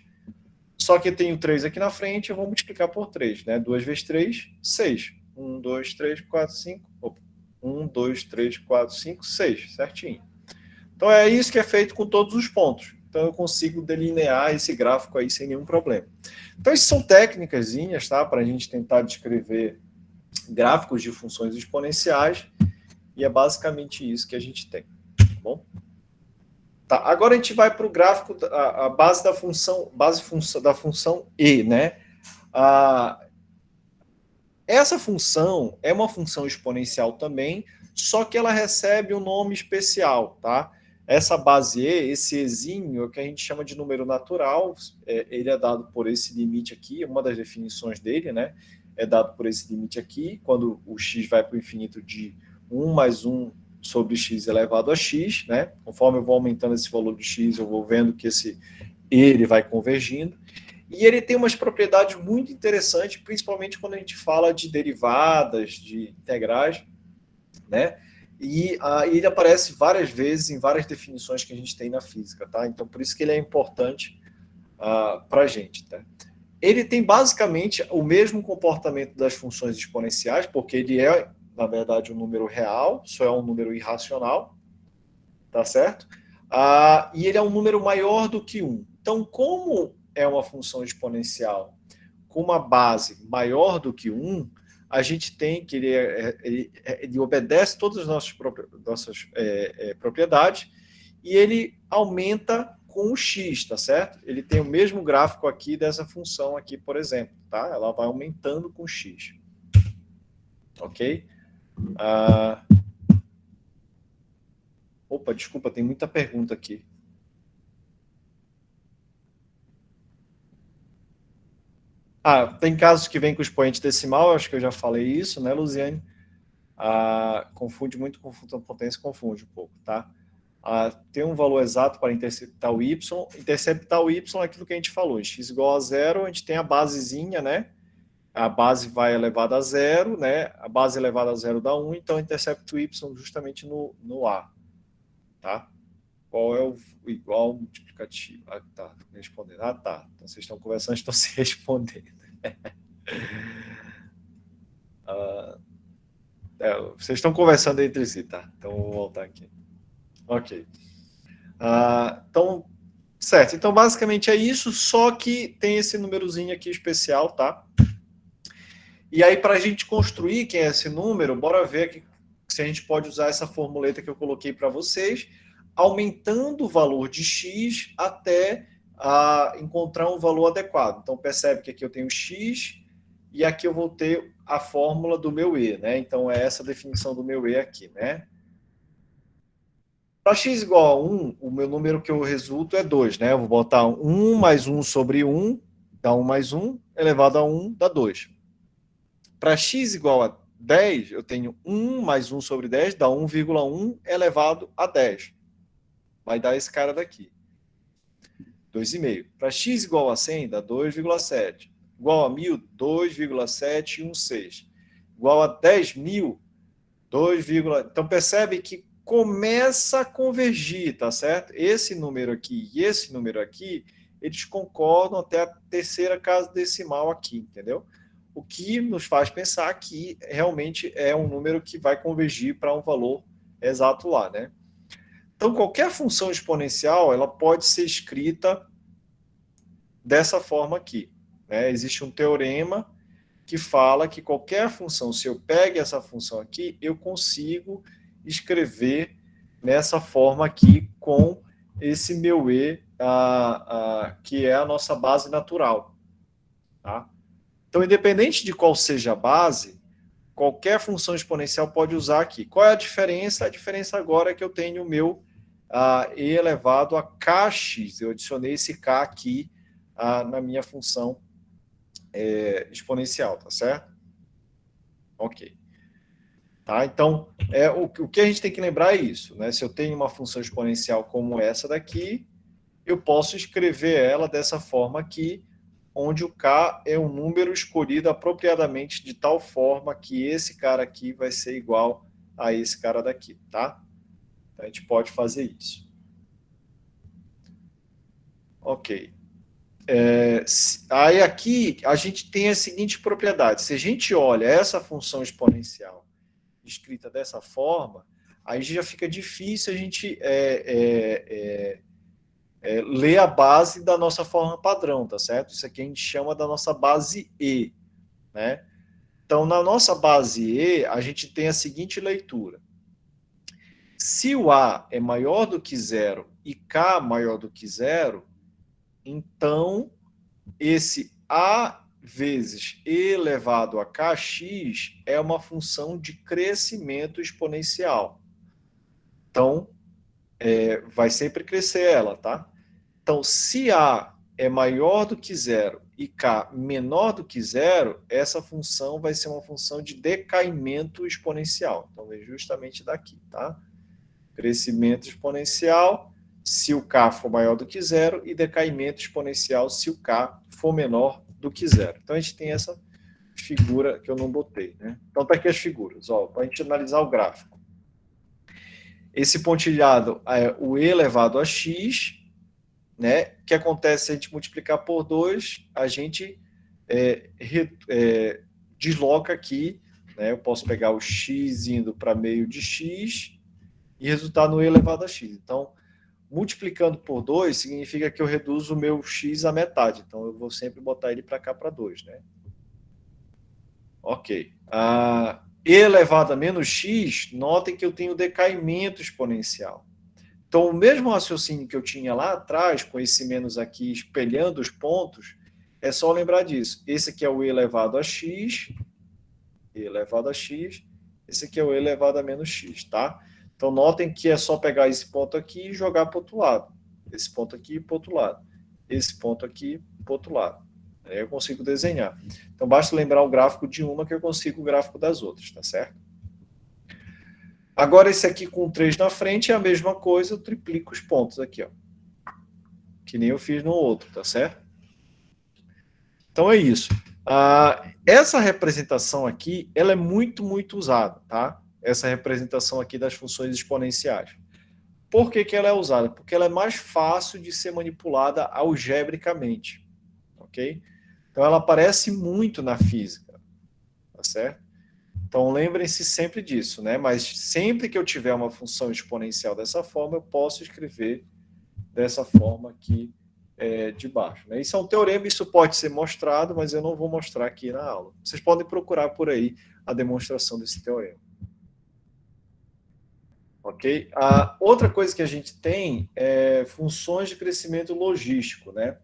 Só que eu tenho 3 aqui na frente, eu vou multiplicar por 3, né? 2 vezes 3, 6. 1, 2, 3, 4, 5. Opa. 1, 2, 3, 4, 5, 6. Certinho. Então, é isso que é feito com todos os pontos. Então, eu consigo delinear esse gráfico aí sem nenhum problema. Então, essas são técnicas, tá? Para a gente tentar descrever gráficos de funções exponenciais, e é basicamente isso que a gente tem, tá bom? Tá, agora a gente vai para o gráfico, a base da função, da função e, né? Essa função é uma função exponencial também, só que ela recebe um nome especial, tá? Essa base e, esse ezinho, é o que a gente chama de número natural, ele é dado por esse limite aqui, uma das definições dele, né? É dado por esse limite aqui, quando o x vai para o infinito de 1 mais 1 sobre x elevado a x, né? Conforme eu vou aumentando esse valor de x, eu vou vendo que ele vai convergindo. E ele tem umas propriedades muito interessantes, principalmente quando a gente fala de derivadas, de integrais, né? E ele aparece várias vezes em várias definições que a gente tem na física, tá? Então, por isso que ele é importante para a gente, tá? Ele tem basicamente o mesmo comportamento das funções exponenciais, porque ele é, na verdade, um número real, só é um número irracional, tá certo? E ele é um número maior do que 1. Então, como é uma função exponencial com uma base maior do que 1, a gente tem que ele obedece todas as nossas propriedades e ele aumenta com o x, tá certo? Ele tem o mesmo gráfico aqui dessa função aqui, por exemplo, tá? Ela vai aumentando com x. Ok? Opa, desculpa, tem muita pergunta aqui. Tem casos que vem com expoente decimal, acho que eu já falei isso, né, Luziane? Confunde muito com função potência, confunde um pouco, tá? Tem um valor exato para interceptar o y. Interceptar o y é aquilo que a gente falou. Em x igual a 0, a gente tem a basezinha, né? A base vai elevada a 0, né? A base elevada a 0 dá 1, então intercepta o y justamente no A. Tá? Qual é o igual multiplicativo? Tá. Respondendo. Tá. Então vocês estão conversando, estão se respondendo. Vocês estão conversando entre si, tá? Então vou voltar aqui. Ok. Então, certo. Então, basicamente é isso, só que tem esse númerozinho aqui especial, tá? E aí, para a gente construir quem é esse número, bora ver aqui se a gente pode usar essa formuleta que eu coloquei para vocês, aumentando o valor de x até encontrar um valor adequado. Então, percebe que aqui eu tenho x e aqui eu vou ter a fórmula do meu e, né? Então, é essa a definição do meu e aqui, né? Para x igual a 1, o meu número que eu resulto é 2, né? Eu vou botar 1 mais 1 sobre 1, dá 1 mais 1, elevado a 1, dá 2. Para x igual a 10, eu tenho 1 mais 1 sobre 10, dá 1,1 elevado a 10. Vai dar esse cara daqui. 2,5. Para x igual a 100, dá 2,7. Igual a 1.000, 2,716. Igual a 10.000, 2, então percebe que começa a convergir, tá certo? Esse número aqui e esse número aqui, eles concordam até a terceira casa decimal aqui, entendeu? O que nos faz pensar que realmente é um número que vai convergir para um valor exato lá, né? Então, qualquer função exponencial, ela pode ser escrita dessa forma aqui, né? Existe um teorema que fala que qualquer função, se eu pego essa função aqui, eu consigo escrever nessa forma aqui com esse meu E, que é a nossa base natural. Tá? Então, independente de qual seja a base, qualquer função exponencial pode usar aqui. Qual é a diferença? A diferença agora é que eu tenho o meu E elevado a kx. Eu adicionei esse k aqui na minha função exponencial, tá certo? Ok. Tá? Então, o que a gente tem que lembrar é isso. Né? Se eu tenho uma função exponencial como essa daqui, eu posso escrever ela dessa forma aqui, onde o k é um número escolhido apropriadamente de tal forma que esse cara aqui vai ser igual a esse cara daqui, tá? Então, a gente pode fazer isso. Ok. Aí aqui a gente tem a seguinte propriedade. Se a gente olha essa função exponencial escrita dessa forma, aí já fica difícil a gente ler a base da nossa forma padrão, tá certo? Isso aqui a gente chama da nossa base E, né? Então, na nossa base E, a gente tem a seguinte leitura. Se o A é maior do que zero e K maior do que zero, então esse A vezes E elevado a kx é uma função de crescimento exponencial. Então, vai sempre crescer ela, tá? Então, se A é maior do que zero e K menor do que zero, essa função vai ser uma função de decaimento exponencial. Então, é justamente daqui, tá? Crescimento exponencial se o K for maior do que zero e decaimento exponencial se o K for menor do que zero. Então, a gente tem essa figura que eu não botei, né? Então, tá aqui as figuras, ó, para a gente analisar o gráfico. Esse pontilhado é o E elevado a x, né? O que acontece se a gente multiplicar por 2, a gente desloca aqui, né? Eu posso pegar o x indo para meio de x e resultar no E elevado a x. Então, multiplicando por 2 significa que eu reduzo o meu x à metade. Então, eu vou sempre botar ele para cá para 2, né? Ok. E elevado a menos x, notem que eu tenho decaimento exponencial. Então, o mesmo raciocínio que eu tinha lá atrás, com esse menos aqui espelhando os pontos, é só lembrar disso. Esse aqui é o E elevado a x, E elevado a x, esse aqui é o E elevado a menos x, tá? Então, notem que é só pegar esse ponto aqui e jogar para o outro lado. Esse ponto aqui para o outro lado. Esse ponto aqui para o outro lado. Aí eu consigo desenhar. Então, basta lembrar o gráfico de uma que eu consigo o gráfico das outras, tá certo? Agora, esse aqui com 3 na frente é a mesma coisa, eu triplico os pontos aqui, ó. Que nem eu fiz no outro, tá certo? Então, é isso. Essa representação aqui, ela é muito, muito usada, tá? Essa representação aqui das funções exponenciais. Por que ela é usada? Porque ela é mais fácil de ser manipulada algebricamente, ok? Então, ela aparece muito na física, tá certo? Então, lembrem-se sempre disso, né? Mas sempre que eu tiver uma função exponencial dessa forma, eu posso escrever dessa forma aqui de baixo, né? Isso é um teorema, isso pode ser mostrado, mas eu não vou mostrar aqui na aula. Vocês podem procurar por aí a demonstração desse teorema. Ok? Outra coisa que a gente tem é funções de crescimento logístico, né?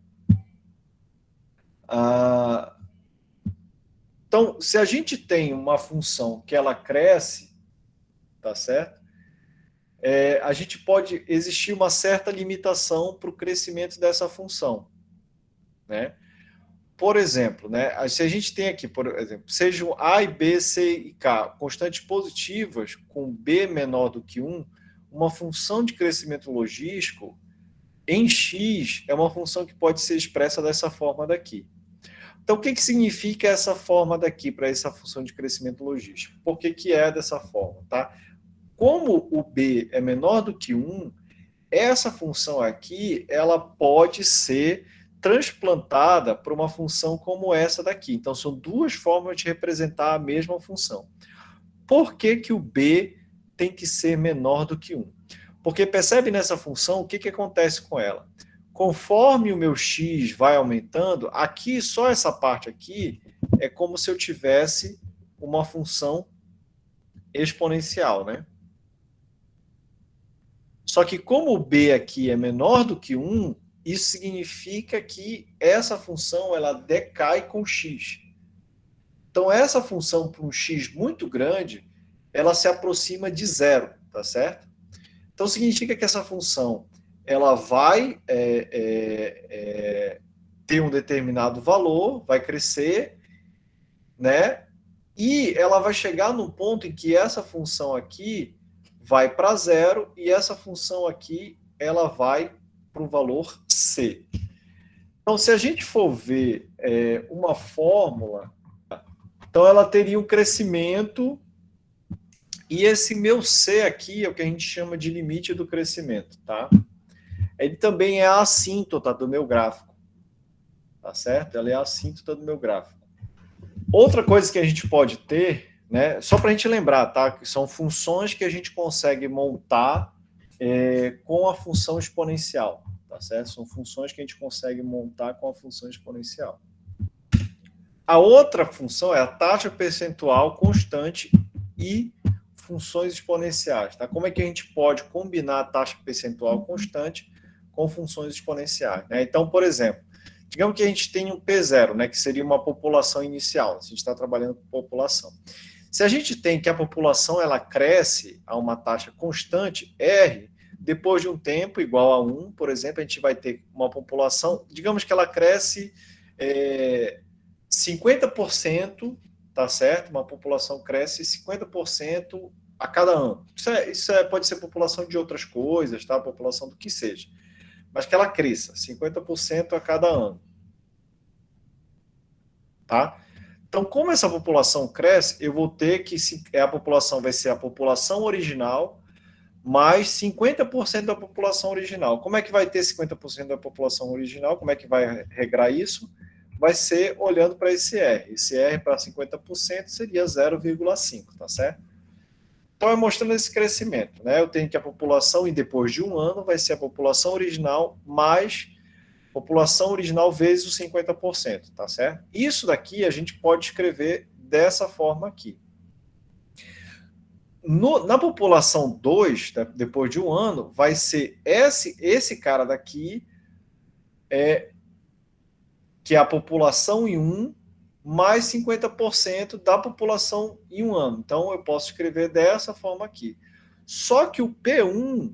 Então, se a gente tem uma função que ela cresce, tá certo? A gente pode existir uma certa limitação para o crescimento dessa função, né? Por exemplo, né, se a gente tem aqui, por exemplo, sejam A e B, C e K constantes positivas com B menor do que 1, uma função de crescimento logístico em X é uma função que pode ser expressa dessa forma daqui. Então, o que significa essa forma daqui para essa função de crescimento logístico? Por que é dessa forma, tá? Como o B é menor do que 1, essa função aqui, ela pode ser transplantada para uma função como essa daqui. Então, são duas formas de representar a mesma função. Por que o B tem que ser menor do que 1? Porque percebe nessa função o que acontece com ela. Conforme o meu x vai aumentando, aqui, só essa parte aqui, é como se eu tivesse uma função exponencial, né? Só que como o b aqui é menor do que 1, isso significa que essa função ela decai com x. Então, essa função para um x muito grande, ela se aproxima de zero, tá certo? Então, significa que essa função ela vai ter um determinado valor, vai crescer, né? E ela vai chegar num ponto em que essa função aqui vai para zero e essa função aqui ela vai para o valor c. Então, se a gente for ver uma fórmula, então ela teria um crescimento e esse meu c aqui é o que a gente chama de limite do crescimento, tá? Ele também é a assíntota do meu gráfico, tá certo? Ela é a assíntota do meu gráfico. Outra coisa que a gente pode ter, né, só para a gente lembrar, tá? Que são funções que a gente consegue montar com a função exponencial, tá certo? São funções que a gente consegue montar com a função exponencial. A outra função é a taxa percentual constante e funções exponenciais, tá? Como é que a gente pode combinar a taxa percentual constante com funções exponenciais, né? Então, por exemplo, digamos que a gente tem um P0, né, que seria uma população inicial, se a gente está trabalhando com população. Se a gente tem que a população ela cresce a uma taxa constante, R, depois de um tempo igual a 1, por exemplo, a gente vai ter uma população, digamos que ela cresce 50%, tá certo? Uma população cresce 50% a cada ano. Isso pode ser população de outras coisas, tá? População do que seja. Mas que ela cresça 50% a cada ano. Tá? Então, como essa população cresce, eu vou ter que a população vai ser a população original mais 50% da população original. Como é que vai ter 50% da população original? Como é que vai regrar isso? Vai ser olhando para esse R. Esse R para 50% seria 0,5, tá certo? Então, é mostrando esse crescimento, né? Eu tenho que a população, e depois de um ano, vai ser a população original mais população original vezes os 50%, tá certo? Isso daqui a gente pode escrever dessa forma aqui. Na população 2, depois de um ano, vai ser esse cara daqui, que é a população em 1, mais 50% da população em um ano. Então, eu posso escrever dessa forma aqui. Só que o P1,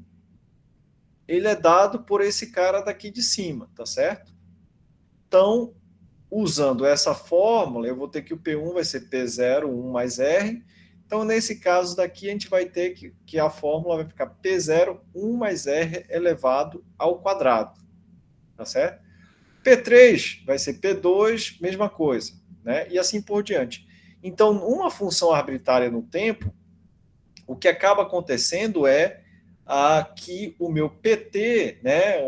ele é dado por esse cara daqui de cima, tá certo? Então, usando essa fórmula, eu vou ter que o P1 vai ser P0, 1 mais R. Então, nesse caso daqui, a gente vai ter que a fórmula vai ficar P0, 1 mais R elevado ao quadrado, tá certo? P3 vai ser P2, mesma coisa, né? E assim por diante. Então, uma função arbitrária no tempo, o que acaba acontecendo é que o meu PT, né,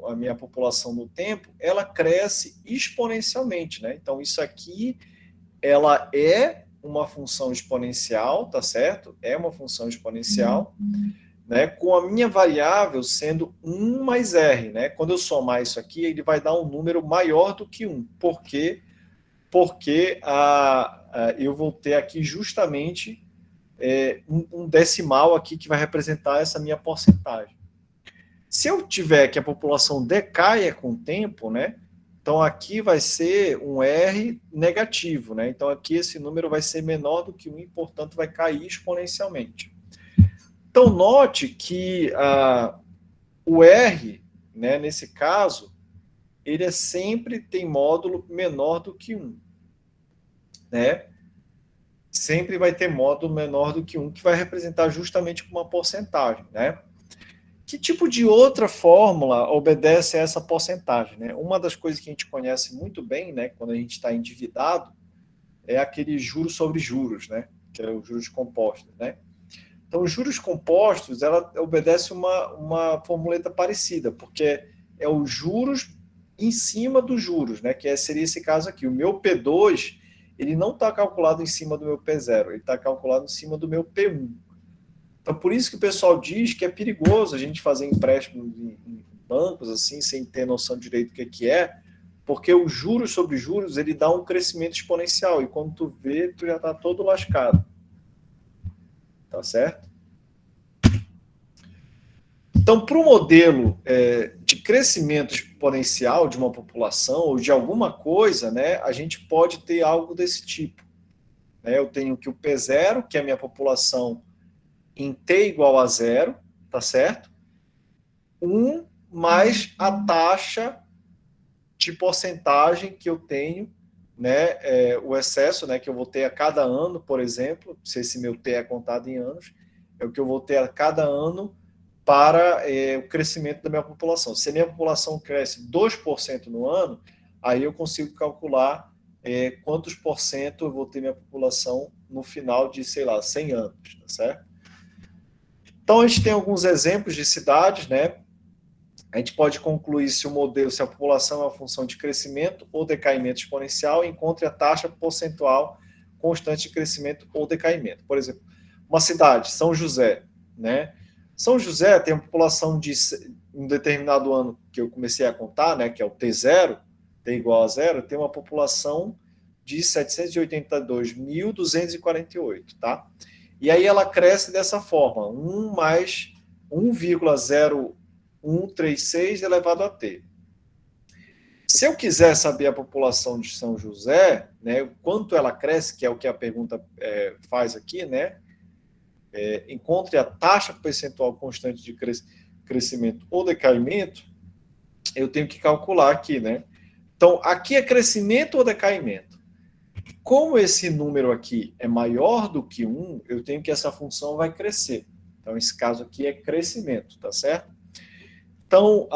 a minha população no tempo, ela cresce exponencialmente, né? Então, isso aqui, ela é uma função exponencial, tá certo? É uma função exponencial, né, com a minha variável sendo 1 mais R, né? Quando eu somar isso aqui, ele vai dar um número maior do que 1. Por quê? Porque eu vou ter aqui justamente um decimal aqui que vai representar essa minha porcentagem. Se eu tiver que a população decaia com o tempo, né? Então aqui vai ser um R negativo, né? Então aqui esse número vai ser menor do que 1 e, portanto, vai cair exponencialmente. Então, note que o R, né, nesse caso, ele sempre tem módulo menor do que 1. Né? Sempre vai ter módulo menor do que 1, que vai representar justamente uma porcentagem. Né? Que tipo de outra fórmula obedece a essa porcentagem? Né? Uma das coisas que a gente conhece muito bem, né, quando a gente está endividado, é aquele juros sobre juros, né? Que é os juros compostos. Né? Então, os juros compostos, ela obedece uma formuleta parecida, porque é os juros em cima dos juros, né? Que seria esse caso aqui. O meu P2, ele não está calculado em cima do meu P0, ele está calculado em cima do meu P1. Então, por isso que o pessoal diz que é perigoso a gente fazer empréstimos em bancos, assim, sem ter noção direito do que é, Porque os juros sobre juros, ele dá um crescimento exponencial, e quando tu vê, tu já está todo lascado. Tá certo? Então, para o modelo de crescimento exponencial de uma população ou de alguma coisa, né, a gente pode ter algo desse tipo. Eu tenho que o P0, que é a minha população em T igual a 0, tá certo? 1 mais a taxa de porcentagem que eu tenho, né, o excesso, né, que eu vou ter a cada ano, por exemplo, se esse meu T é contado em anos, é o que eu vou ter a cada ano para o crescimento da minha população. Se a minha população cresce 2% no ano, aí eu consigo calcular quantos por cento eu vou ter minha população no final de, sei lá, 100 anos, tá certo? Então, a gente tem alguns exemplos de cidades, né? A gente pode concluir se o modelo, se a população é uma função de crescimento ou decaimento exponencial, encontre a taxa percentual constante de crescimento ou decaimento. Por exemplo, uma cidade, São José, né? São José tem uma população de um determinado ano que eu comecei a contar, né, que é o T0, T igual a 0, tem uma população de 782.248, tá? E aí ela cresce dessa forma, 1 mais 1,0136 elevado a T. Se eu quiser saber a população de São José, né, o quanto ela cresce, que é o que a pergunta faz aqui, né, encontre a taxa percentual constante de crescimento ou decaimento, eu tenho que calcular aqui, né? Então, aqui é crescimento ou decaimento? Como esse número aqui é maior do que 1, eu tenho que essa função vai crescer. Então, esse caso aqui é crescimento, tá certo? Então,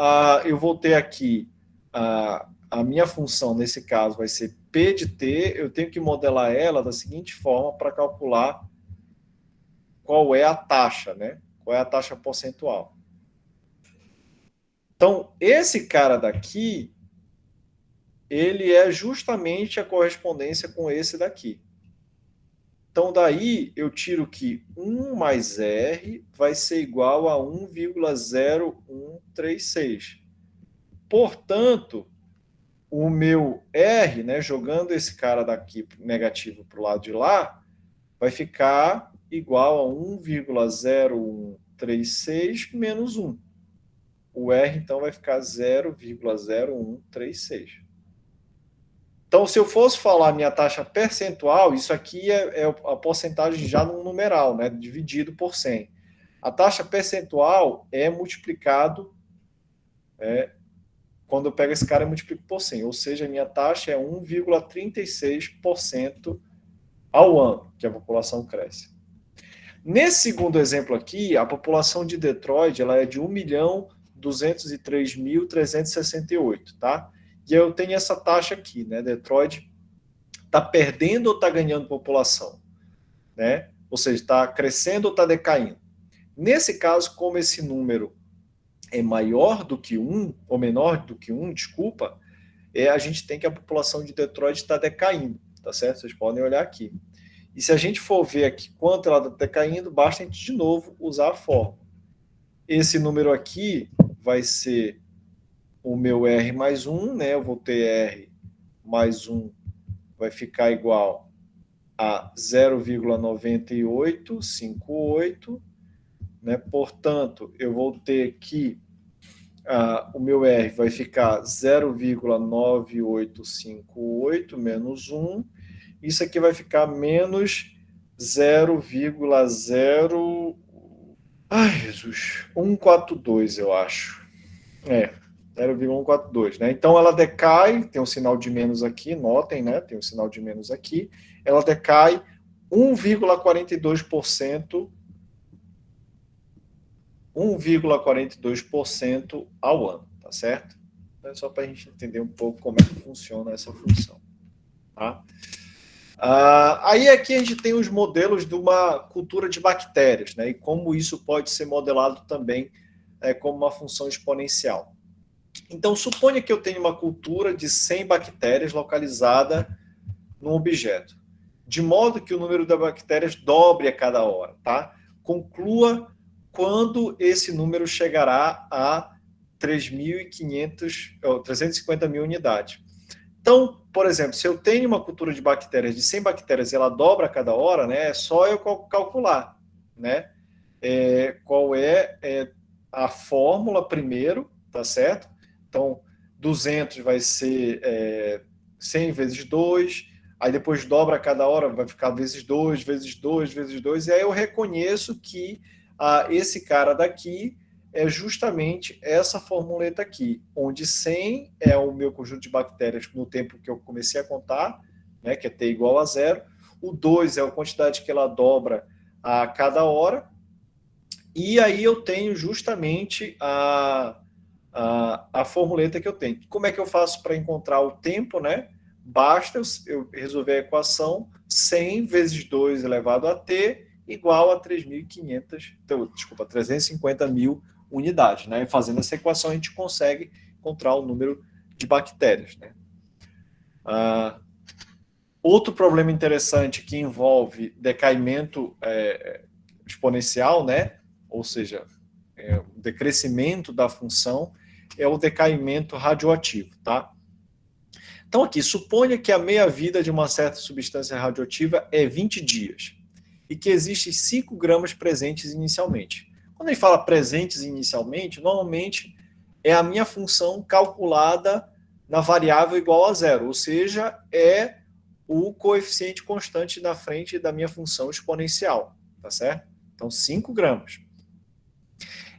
eu vou ter aqui a minha função, nesse caso, vai ser P de T, eu tenho que modelar ela da seguinte forma para calcular qual é a taxa, né? Qual é a taxa percentual. Então, esse cara daqui, ele é justamente a correspondência com esse daqui. Então, daí eu tiro que 1 mais R vai ser igual a 1,0136. Portanto, o meu R, né, jogando esse cara daqui negativo para o lado de lá, vai ficar igual a 1,0136 menos 1. O R, então, vai ficar 0,0136. Então, se eu fosse falar minha taxa percentual, isso aqui é a porcentagem já no numeral, né, dividido por 100. A taxa percentual é multiplicado, quando eu pego esse cara, eu multiplico por 100. Ou seja, a minha taxa é 1,36% ao ano que a população cresce. Nesse segundo exemplo aqui, a população de Detroit ela é de 1.203.368, tá? E eu tenho essa taxa aqui, né? Detroit está perdendo ou está ganhando população, né? Ou seja, está crescendo ou está decaindo. Nesse caso, como esse número é maior do que 1, ou menor do que 1, desculpa, a gente tem que a população de Detroit está decaindo, tá certo? Vocês podem olhar aqui. E se a gente for ver aqui quanto ela está decaindo, basta a gente de novo usar a fórmula. Esse número aqui vai ser o meu R mais 1, né? Eu vou ter R mais 1, vai ficar igual a 0,9858, né? Portanto, eu vou ter que o meu R vai ficar 0,9858 menos 1. Isso aqui vai ficar menos 0,0... Ai, Jesus. 142, eu acho. 0,142, né? Então, ela decai, tem um sinal de menos aqui, notem, né? Tem um sinal de menos aqui. Ela decai 1,42%, 1,42% ao ano, tá certo? Então, é só para a gente entender um pouco como é que funciona essa função, tá? Aí aqui a gente tem os modelos de uma cultura de bactérias, né? E como isso pode ser modelado também como uma função exponencial. Então, suponha que eu tenho uma cultura de 100 bactérias localizada num objeto, de modo que o número de bactérias dobre a cada hora, tá? Conclua quando esse número chegará a 350 mil unidades. Então, por exemplo, se eu tenho uma cultura de bactérias de 100 bactérias e ela dobra a cada hora, né, é só eu calcular, né, qual é a fórmula primeiro, tá certo? Então, 200 vai ser 100 vezes 2, aí depois dobra a cada hora, vai ficar vezes 2, vezes 2, vezes 2, e aí eu reconheço que esse cara daqui é justamente essa formuleta aqui, onde 100 é o meu conjunto de bactérias no tempo que eu comecei a contar, né, que é t igual a 0, o 2 é a quantidade que ela dobra a cada hora, e aí eu tenho justamente a formuleta que eu tenho. Como é que eu faço para encontrar o tempo, né? Basta eu resolver a equação 100 vezes 2 elevado a t igual a 350 mil unidades, né? E fazendo essa equação a gente consegue encontrar o número de bactérias, né? Outro problema interessante que envolve decaimento exponencial, né? Ou seja, o decrescimento da função, é o decaimento radioativo, tá? Então aqui, suponha que a meia-vida de uma certa substância radioativa é 20 dias e que existem 5 gramas presentes inicialmente. Quando a gente fala presentes inicialmente, normalmente é a minha função calculada na variável igual a 0, ou seja, é o coeficiente constante na frente da minha função exponencial, tá certo? Então, 5 gramas.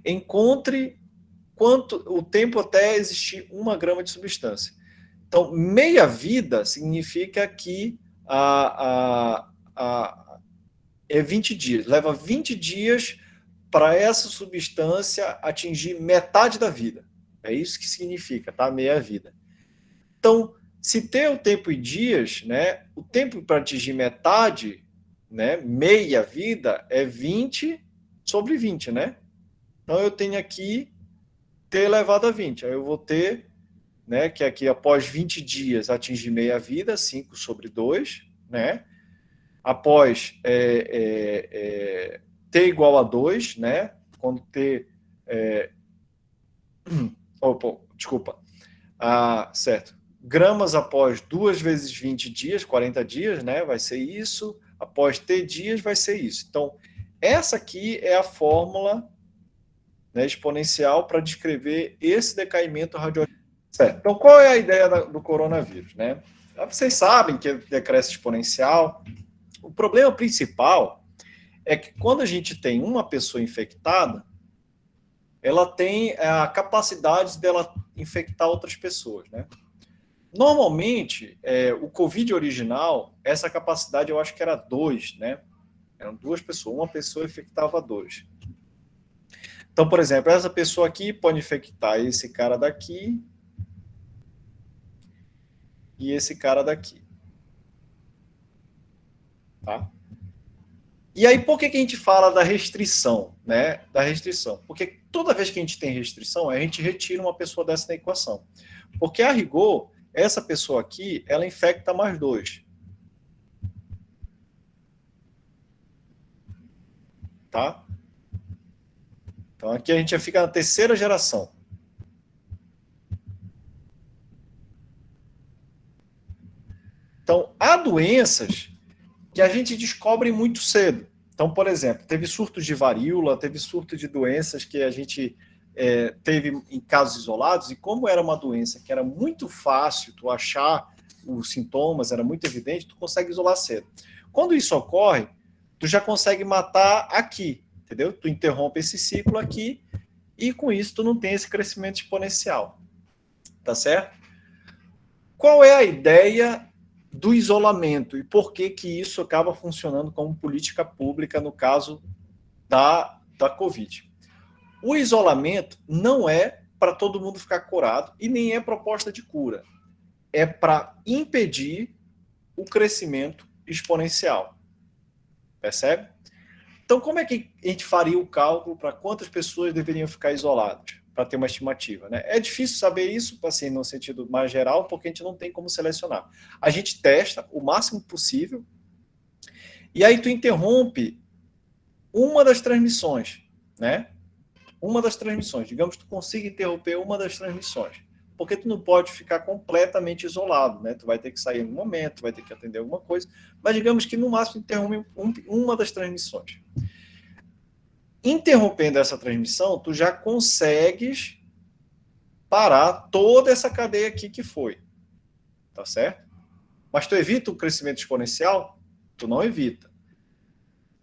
Encontre o tempo até existir 1 grama de substância. Então, meia-vida significa que é 20 dias. Leva 20 dias para essa substância atingir metade da vida. É isso que significa, tá? Meia-vida. Então, se tem o tempo em dias, né, o tempo para atingir metade, né, meia-vida, é 20 sobre 20, né? Então, eu tenho aqui t elevado a 20. Aí eu vou ter, né, que aqui após 20 dias atingir meia-vida, 5 sobre 2, né? Após t igual a 2, né? Quando t... desculpa. Certo. Gramas após 2 vezes 20 dias, 40 dias, né? Vai ser isso. Após t dias, vai ser isso. Então, essa aqui é a fórmula, né, exponencial para descrever esse decaimento radioativo. Certo. Então, qual é a ideia do coronavírus, né? Vocês sabem que é decréscimo exponencial. O problema principal é que quando a gente tem uma pessoa infectada, ela tem a capacidade dela infectar outras pessoas, né? Normalmente, o Covid original, essa capacidade eu acho que era 2, né? Eram 2 pessoas, uma pessoa infectava 2. Então, por exemplo, essa pessoa aqui pode infectar esse cara daqui e esse cara daqui. Tá? E aí, por que a gente fala da restrição, né? Da restrição. Porque toda vez que a gente tem restrição, a gente retira uma pessoa dessa da equação. Porque, a rigor, essa pessoa aqui, ela infecta mais 2. Tá? Então, aqui a gente já fica na terceira geração. Então, há doenças que a gente descobre muito cedo. Então, por exemplo, teve surtos de varíola, teve surto de doenças que a gente teve em casos isolados, e como era uma doença que era muito fácil tu achar os sintomas, era muito evidente, tu consegue isolar cedo. Quando isso ocorre, tu já consegue matar aqui, entendeu? Tu interrompe esse ciclo aqui, e com isso tu não tem esse crescimento exponencial. Tá certo? Qual é a ideia do isolamento e por que isso acaba funcionando como política pública no caso da Covid? O isolamento não é para todo mundo ficar curado e nem é proposta de cura. É para impedir o crescimento exponencial. Percebe? Então, como é que a gente faria o cálculo para quantas pessoas deveriam ficar isoladas? Para ter uma estimativa, né? É difícil saber isso, assim, no sentido mais geral, porque a gente não tem como selecionar. A gente testa o máximo possível e aí tu interrompe uma das transmissões, né? Uma das transmissões. Digamos que tu consiga interromper uma das transmissões. porque tu não pode ficar completamente isolado, né? Tu vai ter que sair em algum momento, tu vai ter que atender alguma coisa, mas digamos que no máximo interrompe uma das transmissões. Interrompendo essa transmissão, tu já consegues parar toda essa cadeia aqui que foi, tá certo? Mas tu evita o crescimento exponencial? Tu não evita.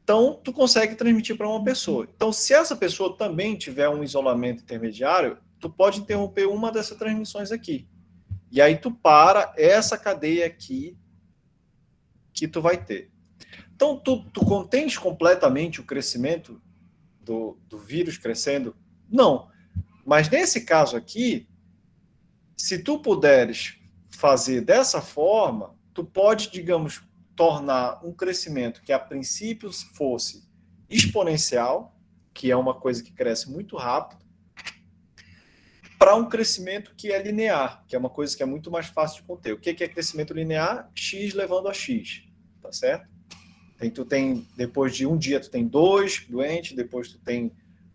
Então, tu consegue transmitir para uma pessoa. Então, se essa pessoa também tiver um isolamento intermediário, tu pode interromper uma dessas transmissões aqui. E aí tu para essa cadeia aqui que tu vai ter. Então, tu contens completamente o crescimento do vírus crescendo? Não. Mas nesse caso aqui, se tu puderes fazer dessa forma, tu pode, digamos, tornar um crescimento que a princípio fosse exponencial, que é uma coisa que cresce muito rápido, para um crescimento que é linear, que é uma coisa que é muito mais fácil de conter. O que é crescimento linear? X levando a X, tá certo? Depois de um dia, tu tem 2 doentes, depois tu tem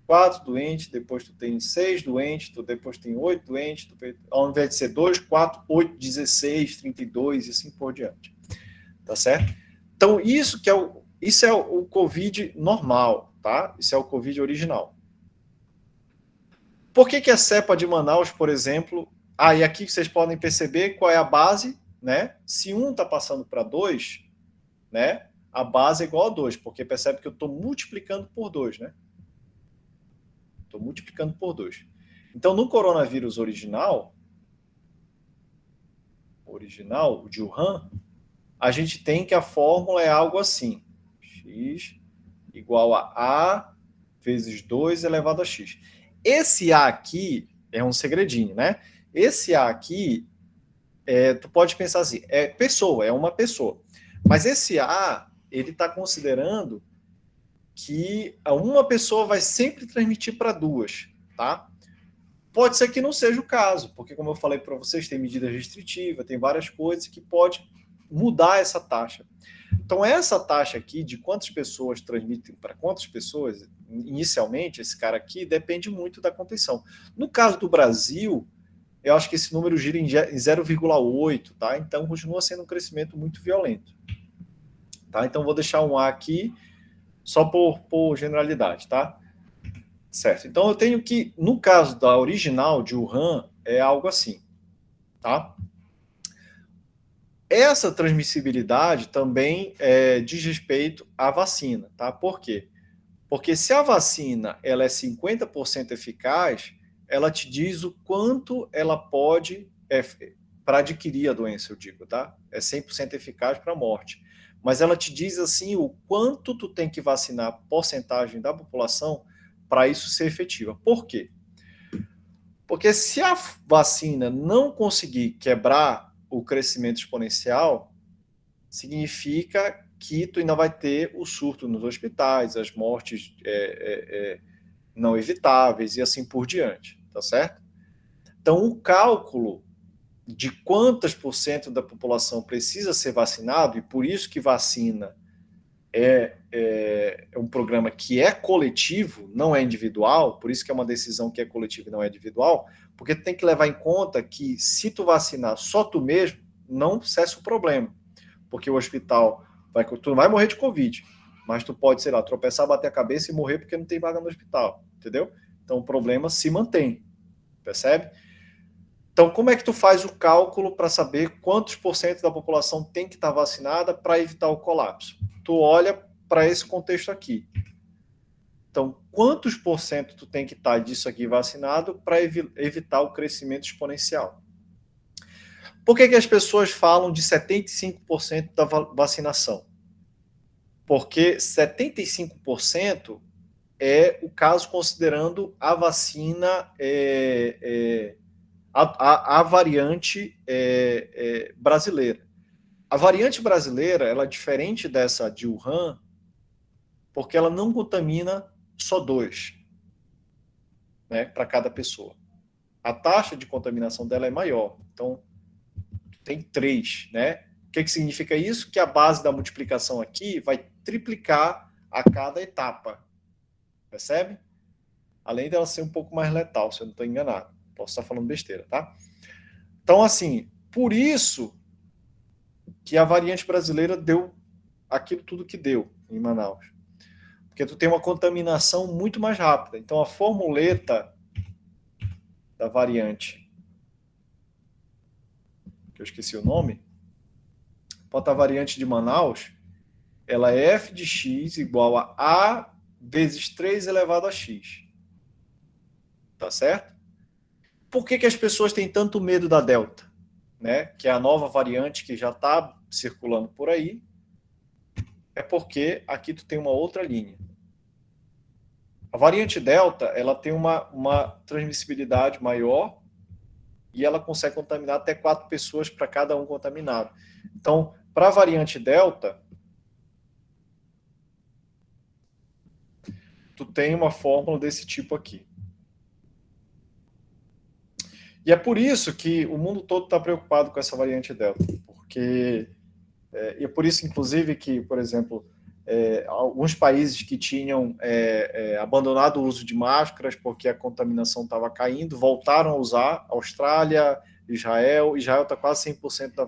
4 doentes, depois tu tem 6 doentes, depois tu tem 8 doentes, ao invés de ser 2, 4, 8, 16, 32 e assim por diante. Tá certo? Então, isso é o COVID normal, tá? Isso é o COVID original. Por que a cepa de Manaus, por exemplo... e aqui vocês podem perceber qual é a base, né? Se um está passando para 2, né? A base é igual a 2, porque percebe que eu estou multiplicando por 2, né? Estou multiplicando por 2. Então, no coronavírus original, o de Wuhan, a gente tem que a fórmula é algo assim. X igual a vezes 2 elevado a x. Esse A aqui é um segredinho, né? Esse A aqui, tu pode pensar assim, é uma pessoa. Mas esse A, ele está considerando que uma pessoa vai sempre transmitir para 2, tá? Pode ser que não seja o caso, porque como eu falei para vocês, tem medida restritiva, tem várias coisas que pode mudar essa taxa. Então, essa taxa aqui de quantas pessoas transmitem para quantas pessoas, inicialmente, esse cara aqui, depende muito da contenção. No caso do Brasil, eu acho que esse número gira em 0,8, tá? Então, continua sendo um crescimento muito violento. Tá? Então, vou deixar um A aqui, só por generalidade, tá? Certo. Então, eu tenho que, no caso da original de Wuhan, é algo assim, tá? Essa transmissibilidade também diz respeito à vacina, tá? Por quê? Porque se a vacina ela é 50% eficaz, ela te diz o quanto ela pode, para adquirir a doença, eu digo, tá? É 100% eficaz para a morte. Mas ela te diz, assim, o quanto tu tem que vacinar a porcentagem da população para isso ser efetiva. Por quê? Porque se a vacina não conseguir quebrar o crescimento exponencial, significa que tu ainda vai ter o surto nos hospitais, as mortes não evitáveis e assim por diante, tá certo? Então, o cálculo de quantas % da população precisa ser vacinado, e por isso que vacina é um programa que é coletivo, não é individual, por isso que é uma decisão que é coletiva e não é individual, porque tu tem que levar em conta que se tu vacinar só tu mesmo, não cessa o problema, porque o hospital, tu não vai morrer de Covid, mas tu pode, sei lá, tropeçar, bater a cabeça e morrer porque não tem vaga no hospital, entendeu? Então o problema se mantém, percebe? Então, como é que tu faz o cálculo para saber quantos % da população tem que estar vacinada para evitar o colapso? Tu olha para esse contexto aqui. Então, quantos % tu tem que estar disso aqui vacinado para evitar o crescimento exponencial? Por que as pessoas falam de 75% da vacinação? Porque 75% é o caso considerando a vacina a variante brasileira. A variante brasileira, ela é diferente dessa de Wuhan, porque ela não contamina só 2, né, para cada pessoa. A taxa de contaminação dela é maior. Então, tem 3, né? O que significa isso? Que a base da multiplicação aqui vai triplicar a cada etapa. Percebe? Além dela ser um pouco mais letal, se eu não estou enganado. Posso estar falando besteira, tá? Então, assim, por isso que a variante brasileira deu aquilo tudo que deu em Manaus. Porque tu tem uma contaminação muito mais rápida. Então, a formuleta da variante, que eu esqueci o nome, bota a variante de Manaus, ela é f de x igual a vezes 3 elevado a x. Tá certo? Por que as pessoas têm tanto medo da Delta? Né? Que é a nova variante que já está circulando por aí. É porque aqui tu tem uma outra linha. A variante Delta, ela tem uma transmissibilidade maior e ela consegue contaminar até 4 pessoas para cada um contaminado. Então, para a variante Delta, tu tem uma fórmula desse tipo aqui. E é por isso que o mundo todo está preocupado com essa variante Delta, porque e é por isso, inclusive, que, por exemplo, alguns países que tinham abandonado o uso de máscaras porque a contaminação estava caindo, voltaram a usar. Austrália, Israel está quase 100% da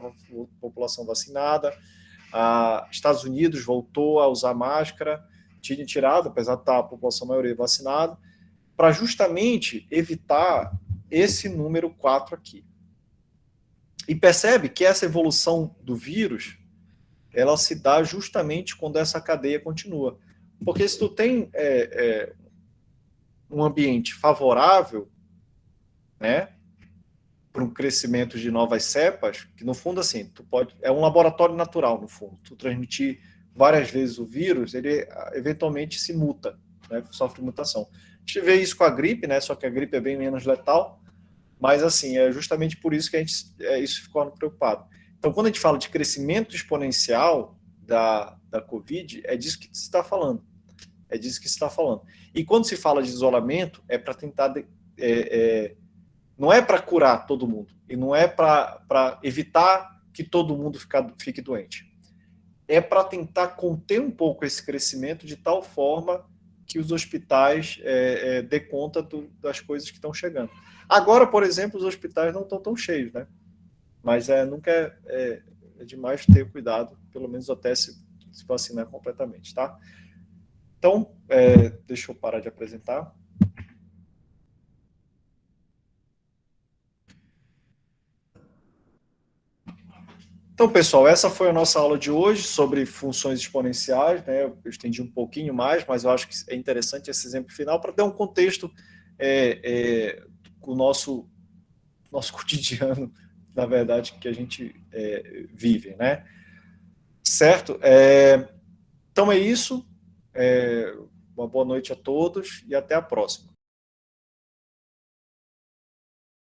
população vacinada. Estados Unidos voltou a usar máscara, tinha tirado, apesar de estar a população maioria vacinada, para justamente evitar esse número 4 aqui. E percebe que essa evolução do vírus, ela se dá justamente quando essa cadeia continua. Porque se tu tem um ambiente favorável, né, para um crescimento de novas cepas, que no fundo assim, tu pode, é um laboratório natural no fundo. Tu transmitir várias vezes o vírus, ele eventualmente se muta, né, sofre mutação. A gente vê isso com a gripe, né, só que a gripe é bem menos letal, mas assim, é justamente por isso que a gente isso ficou preocupado. Então, quando a gente fala de crescimento exponencial da Covid, é disso que se está falando. É disso que se está falando. E quando se fala de isolamento, é para tentar... não é para curar todo mundo. E não é para evitar que todo mundo fique doente. É para tentar conter um pouco esse crescimento de tal forma que os hospitais dê conta das coisas que estão chegando. Agora, por exemplo, os hospitais não estão tão cheios, né? Mas nunca é demais ter cuidado, pelo menos até se vacinar completamente, tá? Então, deixa eu parar de apresentar. Então, pessoal, essa foi a nossa aula de hoje sobre funções exponenciais, né? Eu estendi um pouquinho mais, mas eu acho que é interessante esse exemplo final para dar um contexto com o nosso cotidiano, na verdade, que a gente vive, né? Certo? Então é isso. Uma boa noite a todos e até a próxima.